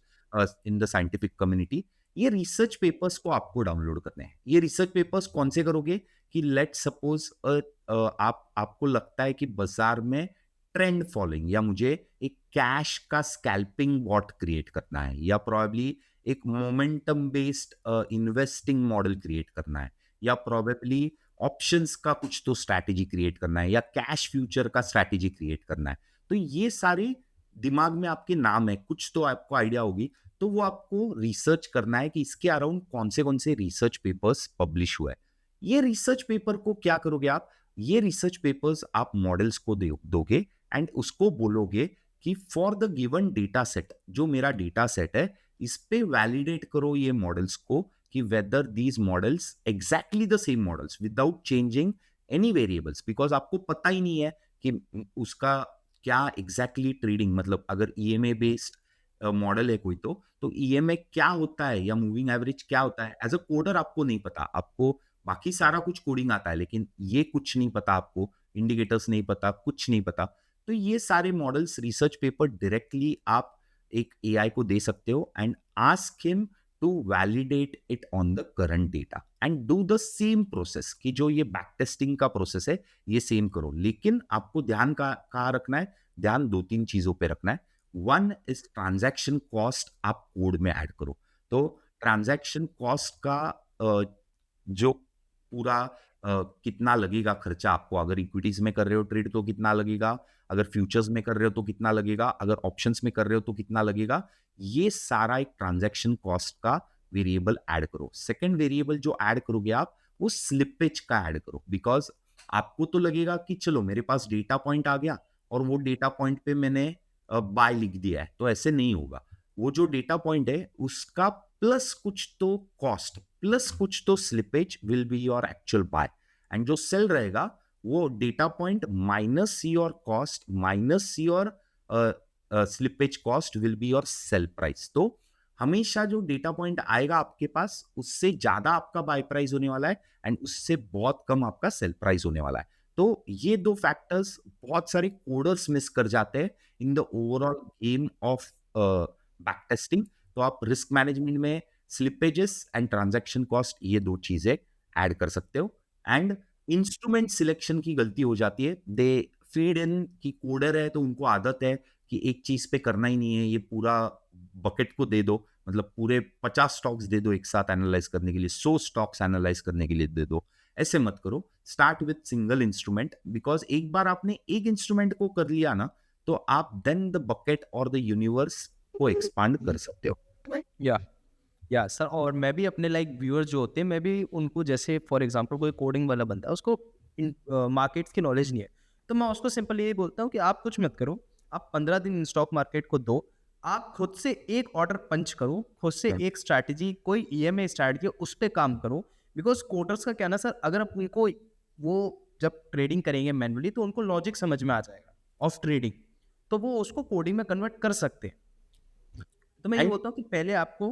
in the scientific community. ये रिसर्च पेपर्स को आपको डाउनलोड करने हैं। ये रिसर्च पेपर्स कौन से करोगे, कि लेट सपोज आपको लगता है कि बाजार में ट्रेंड फॉलोइंग, या मुझे एक कैश का स्कैल्पिंग बॉट क्रिएट करना है, या प्रोबेबली एक momentum based investing model create करना है, या प्रोबेबली ऑप्शंस का कुछ तो स्ट्रैटेजी क्रिएट करना है, या कैश फ्यूचर का स्ट्रैटेजी क्रिएट करना है। तो ये सारे दिमाग में आपके नाम है, कुछ तो आपको आइडिया होगी। तो वो आपको रिसर्च करना है कि इसके अराउंड कौन से रिसर्च पेपर्स पब्लिश हुआ है। ये रिसर्च पेपर को क्या करोगे आप, ये रिसर्च पेपर्स आप मॉडल्स को दोगे, एंड उसको बोलोगे कि for the given data set, जो मेरा डेटा सेट है, इस पे वैलिडेट करो ये मॉडल्स को, कि whether these models exactly the same models without changing any variables. Because आपको पता ही नहीं है कि उसका क्या एग्जैक्टली ट्रेडिंग, मतलब अगर EMA बेस्ड मॉडल है कोई, तो EMA क्या होता है या मूविंग एवरेज क्या होता है, एज अ कोडर आपको नहीं पता। आपको बाकी सारा कुछ कोडिंग आता है, लेकिन ये कुछ नहीं पता आपको, इंडिकेटर्स नहीं पता, कुछ नहीं पता। तो ये सारे मॉडल्स रिसर्च पेपर डायरेक्टली आप एक AI को दे सकते हो, and ask him to validate it on the current data, and do the same process, कि जो ये बैक टेस्टिंग का प्रोसेस है ये सेम करो। लेकिन आपको ध्यान कहाँ रखना है, ध्यान 2-3 चीजों पे रखना है। वन इज ट्रांजैक्शन कॉस्ट, आप कोड में ऐड करो। तो ट्रांजैक्शन कॉस्ट का जो पूरा कितना लगेगा खर्चा आपको, अगर इक्विटीज में कर रहे हो ट्रेड तो कितना लगेगा, अगर फ्यूचर्स में कर रहे हो तो कितना लगेगा, अगर ऑप्शंस में कर रहे हो तो कितना लगेगा, ये सारा एक ट्रांजैक्शन कॉस्ट का वेरिएबल ऐड करो। सेकंड वेरिएबल जो ऐड करोगे आप, वो स्लिपेज का ऐड करो। बिकॉज आपको तो लगेगा कि चलो मेरे पास डेटा पॉइंट आ गया और वो डेटा पॉइंट पे मैंने बाय लिख दिया है, तो ऐसे नहीं होगा। वो जो डेटा पॉइंट है उसका प्लस कुछ तो कॉस्ट प्लस कुछ तो slippage will be your actual buy, and जो सेल रहेगा वो data point minus your cost minus your slippage cost will be your sell price. तो हमेशा जो डेटा पॉइंट आएगा आपके पास उससे ज्यादा आपका बाय प्राइस होने वाला है एंड उससे बहुत कम आपका सेल प्राइस होने वाला है। तो ये दो फैक्टर्स बहुत सारे कोडर्स मिस कर जाते हैं in the overall game of back testing. तो आप रिस्क मैनेजमेंट में स्लिपेजेस एंड ट्रांजैक्शन कॉस्ट ये दो चीजें ऐड कर सकते हो। एंड इंस्ट्रूमेंट सिलेक्शन की गलती हो जाती है, दे फीड इन की कोडर है तो उनको आदत है कि एक चीज पे करना ही नहीं है, ये पूरा बकेट को दे दो, मतलब पूरे 50 स्टॉक्स दे दो एक साथ एनालाइज करने के लिए, 100 स्टॉक्स एनालाइज करने के लिए दे दो। ऐसे मत करो, start with single instrument, because एक बार आपने एक इंस्ट्रूमेंट को कर लिया ना तो आप देन द बकेट और द यूनिवर्स को एक्सपांड कर सकते हो। या सर, और मैं भी अपने लाइक व्यूअर्स जो होते हैं, मैं भी उनको, जैसे फॉर एग्जांपल कोई कोडिंग वाला बंदा है, उसको मार्केट्स की नॉलेज नहीं है, तो मैं उसको सिंपल यही बोलता हूँ कि आप कुछ मत करो, आप 15 दिन स्टॉक मार्केट को दो, आप खुद से एक ऑर्डर पंच करो, खुद से एक स्ट्रैटेजी, कोई ईएमए स्ट्रैटेजी उस पर काम करो। बिकॉज कोडर्स का क्या ना सर, अगर आप उनको वो जब ट्रेडिंग करेंगे मैनुअली तो उनको लॉजिक समझ में आ जाएगा ऑफ ट्रेडिंग, तो वो उसको कोडिंग में कन्वर्ट कर सकते हैं। तो मैं ये एंड बोलता हूँ कि पहले आपको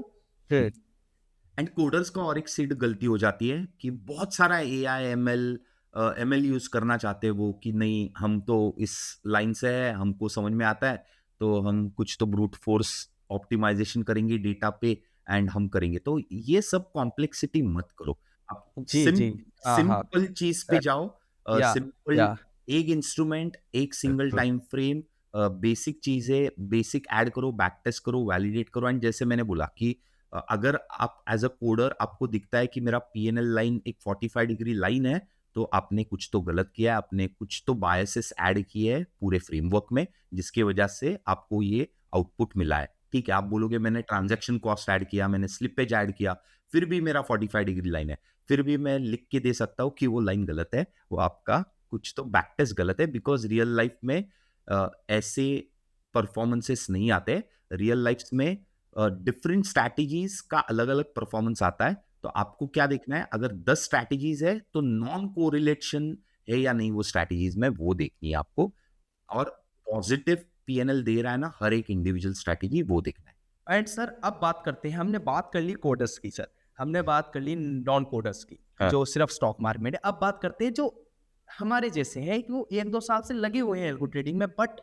एंड कोडर्स का और एक सीड गलती हो जाती है कि बहुत सारा ए आई एम एल यूज करना चाहते हैं वो, कि नहीं हम तो इस लाइन से है, हमको समझ में आता है, तो हम कुछ तो ब्रूट फोर्स ऑप्टिमाइजेशन करेंगे डेटा पे एंड हम करेंगे। तो ये सब कॉम्प्लेक्सिटी मत करो, आप जी जी, हाँ हाँ, सिंपल चीज पे जाओ। या सिंपल या एक इंस्ट्रूमेंट, एक सिंगल टाइम फ्रेम, बेसिक चीजें बेसिक ऐड करो, बैक टेस्ट करो, वैलिडेट करो। एंड जैसे मैंने बोला कि अगर आप एज अ कोडर आपको दिखता है कि मेरा पीएनएल लाइन एक 45 डिग्री लाइन है, तो आपने कुछ तो गलत किया है, आपने कुछ तो बायसेस ऐड किए हैं पूरे फ्रेमवर्क में, जिसकी वजह से आपको ये आउटपुट मिला है। ठीक है, आप बोलोगे मैंने ट्रांजैक्शन कॉस्ट ऐड किया, मैंने स्लिपेज ऐड किया, फिर भी मेरा 45 डिग्री लाइन है, फिर भी मैं लिख के दे सकता हूँ कि वो लाइन गलत है, वो आपका कुछ तो बैक टेस्ट गलत है। बिकॉज रियल लाइफ में ऐसे परफॉर्मेंसेस नहीं आते। रियल लाइफ में डिफरेंट स्ट्रैटेजीज का अलग अलग परफॉर्मेंस आता है। तो आपको क्या देखना है, अगर 10 स्ट्रैटेजीज है तो नॉन कोरिलेशन है या नहीं वो स्ट्रैटेजीज में, वो देखनी है आपको। और पॉजिटिव पीएनएल दे रहा है ना हर एक इंडिविजुअल स्ट्रैटेजी, वो देखना है। एंड सर अब बात करते हैं, हमने बात कर ली कोडर्स की सर, हमने बात कर ली नॉन कोडर्स की, हाँ। जो सिर्फ स्टॉक मार्केट है। अब बात करते हैं जो हमारे जैसे हैं कि वो 1-2 साल से लगे हुए हैं एल्गो ट्रेडिंग में, बट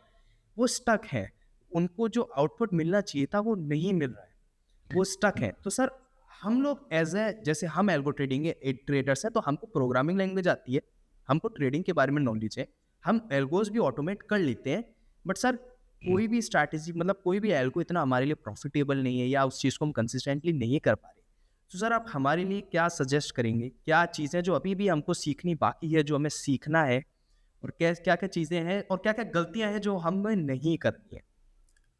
वो स्टक है, उनको जो आउटपुट मिलना चाहिए था वो नहीं मिल रहा है, वो स्टक है। तो सर हम लोग एज ए, जैसे हम एल्गो ट्रेडिंग के ट्रेडर्स हैं, तो हमको प्रोग्रामिंग लैंग्वेज आती है, हमको ट्रेडिंग के बारे में नॉलेज है, हम एल्गोज भी ऑटोमेट कर लेते हैं, बट सर कोई भी स्ट्रैटेजी, मतलब कोई भी एल्गो इतना हमारे लिए प्रॉफिटेबल नहीं है, या उस चीज़ को हम कंसिस्टेंटली नहीं कर पा रहे। तो सर आप हमारे लिए क्या सजेस्ट करेंगे, क्या चीज़ें जो अभी भी हमको सीखनी बाकी है, जो हमें सीखना है, और क्या क्या क्या चीज़ें हैं और क्या क्या गलतियां हैं जो हमें नहीं करनी है?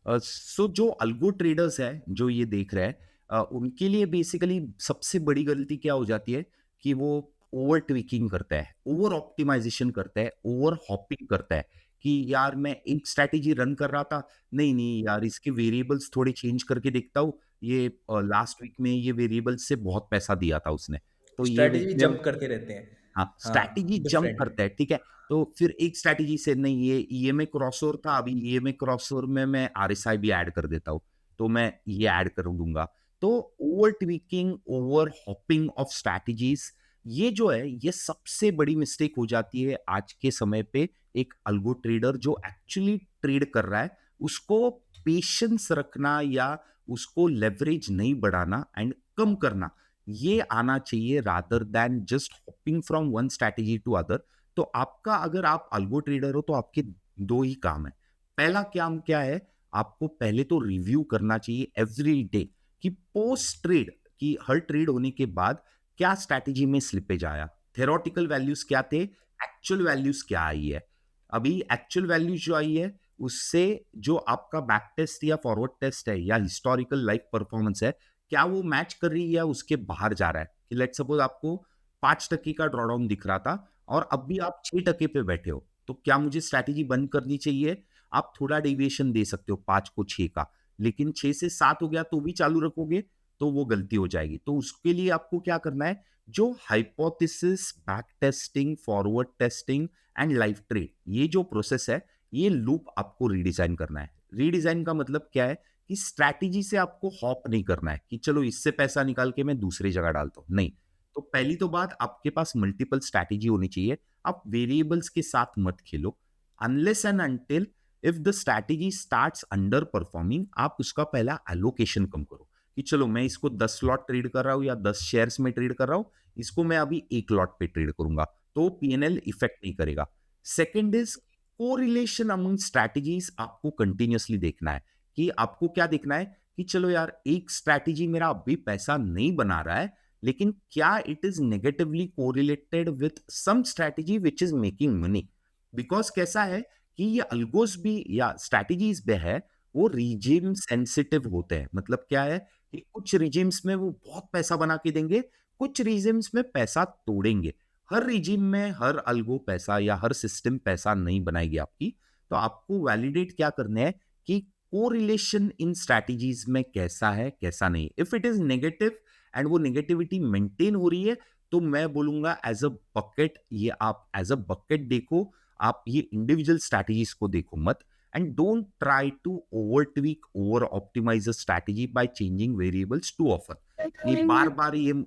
सो जो अल्गो ट्रेडर्स है जो ये देख रहे हैं, उनके लिए बेसिकली सबसे बड़ी गलती क्या हो जाती है कि वो ओवर ट्विकिंग करता है, ओवर ऑप्टिमाइजेशन करता है, ओवर हॉपिंग करता है कि यार मैं एक स्ट्रैटेजी रन कर रहा था, नहीं नहीं यार इसके वेरिएबल्स थोड़े चेंज करके देखता हूँ, ये लास्ट वीक में ये वेरिएबल्स से बहुत पैसा दिया था उसने, तो ये वीक स्ट्रैटेजी में जंप करते रहते हैं। हाँ, हाँ, स्ट्रैटेजी जंप डिफरेंट। करता है, ठीक है। तो फिर एक स्ट्रैटेजी से नहीं, ये ईएमए क्रॉसओवर था, अभी ईएमए क्रॉसओवर में मैं आरएसआई भी ऐड कर देता हूँ, तो मैं ये ऐड कर दूंगा। तो over tweaking, over hopping of strategies, ये जो है ये सबसे बड़ी मिस्टेक हो जाती है आज के समय पे। एक अल्गो ट्रेडर जो एक्चुअली ट्रेड कर रहा है उसको पेशेंस रखना या उसको लेवरेज नहीं बढ़ाना एंड कम करना, ये आना चाहिए rather than just hopping from one strategy to other. तो आपका, अगर आप अल्गो ट्रेडर हो तो आपके दो ही काम है। पहला काम क्या है, आपको पहले तो रिव्यू करना चाहिए एवरी डे कि पोस्ट ट्रेड की हर ट्रेड होने के बाद क्या स्ट्रैटेजी में स्लिपेज आया, थेरोटिकल वैल्यूज क्या थे, एक्चुअल वैल्यूज क्या आई है। अभी एक्चुअल वैल्यूज जो आई है उससे जो आपका बैक टेस्ट या फॉरवर्ड टेस्ट है या हिस्टोरिकल लाइफ परफॉर्मेंस है, क्या वो मैच कर रही है या उसके बाहर जा रहा है। कि लेट सपोज आपको 5% का ड्रॉडाउन दिख रहा था और अब भी आप 6% पे बैठे हो, तो क्या मुझे स्ट्रैटेजी बंद करनी चाहिए? आप थोड़ा डेविएशन दे सकते हो 5 को 6 का, लेकिन 6 से 7 हो गया तो भी चालू रखोगे, तो वो गलती हो जाएगी। तो उसके लिए आपको क्या करना है, जो hypothesis, back testing, forward testing and live trade, ये जो प्रोसेस है, ये लूप आपको रीडिजाइन करना है। रीडिजाइन का मतलब क्या है कि स्ट्रैटेजी से आपको हॉप नहीं करना है कि चलो इससे पैसा निकाल के मैं दूसरी जगह डालता हूं, नहीं। तो पहली तो बात, आपके पास मल्टीपल स्ट्रैटेजी होनी चाहिए। आप वेरिएबल्स के साथ मत खेलो unless and until if the strategy starts under performing. आप उसका पहला एलोकेशन कम करो कि चलो मैं इसको 10 लॉट ट्रेड कर रहा हूं या 10 शेयर्स में ट्रेड कर रहा हूं, इसको मैं अभी 1 लॉट पे ट्रेड करूंगा, तो पीएनएल इफेक्ट नहीं करेगा। Second is correlation among strategies. आपको कंटिन्यूअसली देखना है कि आपको क्या देखना है कि चलो यार, एक स्ट्रैटेजी मेरा अभी पैसा नहीं बना रहा है, लेकिन क्या it is negatively correlated with some strategy which is making money. Because कैसा है कि ये अल्गोस भी या स्ट्रैटेजीज भी है, वो रिजिम सेंसिटिव होते हैं। मतलब क्या है कि कुछ रिजिम्स में वो बहुत पैसा बना के देंगे, कुछ रिजिम्स में पैसा तोड़ेंगे। हर रिजिम में हर अल्गो पैसा या हर सिस्टम पैसा नहीं बनाएगी आपकी। तो आपको वैलिडेट क्या करना है कि कोरिलेशन इन स्ट्रैटेजीज में कैसा है कैसा नहीं। If it is negative and वो नेगेटिविटी मेंटेन हो रही है, तो मैं बोलूंगा एज अ बकेट, ये आप एज अ बकेट देखो, आप ये इंडिविजुअल स्ट्रैटेजीज को देखो मत। And don't try to over tweak, over optimise a strategy by changing variables too often. ये बार बार ये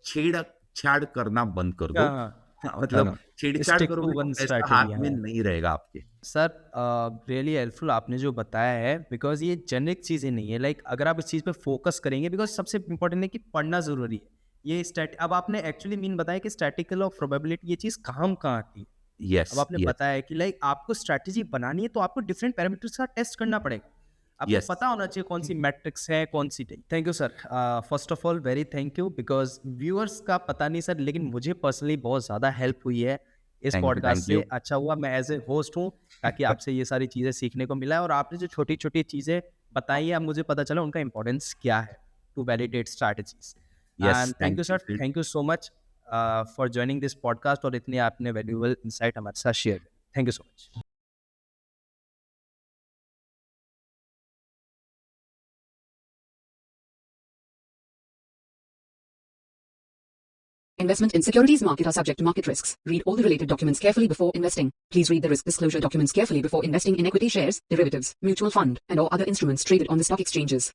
छेड़ छाड़ करना बंद कर दो। हाँ, मतलब छेड़छाड़ स्टिक टू करोगे तो वन पैसा स्ट्रैटेजी। हाथ में नहीं रहेगा आपके। सर रियली हेल्पफुल आपने जो बताया है, बिकॉज ये जेनेरिक चीज़ें नहीं है। लाइक अगर आप इस चीज़ पे फोकस करेंगे, बिकॉज सबसे इंपॉर्टेंट है कि पढ़ना ज़रूरी है। ये स्टैट अब आपने एक्चुअली मीन बताया कि स्टैटिकल और प्रोबेबिलिटी ये चीज़ कहाँ कहाँ आती है। अब यस आपने यस बताया कि लाइक आपको स्ट्रैटेजी बनानी है तो आपको डिफरेंट पैरामीटर्स का टेस्ट करना पड़ेगा। आपको यस पता होना चाहिए कौन सी मैट्रिक्स है, कौन सी नहीं। Thank you sir, first of all very thank you, because viewers का पता नहीं सर, लेकिन मुझे पर्सनली बहुत ज़्यादा हेल्प हुई है इस पॉडकास्ट थैंक से। यू। अच्छा हुआ मैं एज ए होस्ट हूँ, ताकि आपसे ये सारी चीज़ें सीखने को मिला है, और आपने जो छोटी छोटी चीज़ें बताई है, अब मुझे पता चला उनका इंपॉर्टेंस क्या है to validate strategies. Yes and thank you thank you sir, फिर। Thank you so much for joining this podcast, और इतनी आपने वैल्यूएबल इंसाइट हमारे साथ शेयर किया। Thank you so much. Investment in securities market are subject to market risks. Read all the related documents carefully before investing. Please read the risk disclosure documents carefully before investing in equity shares, derivatives, mutual fund, and or other instruments traded on the stock exchanges.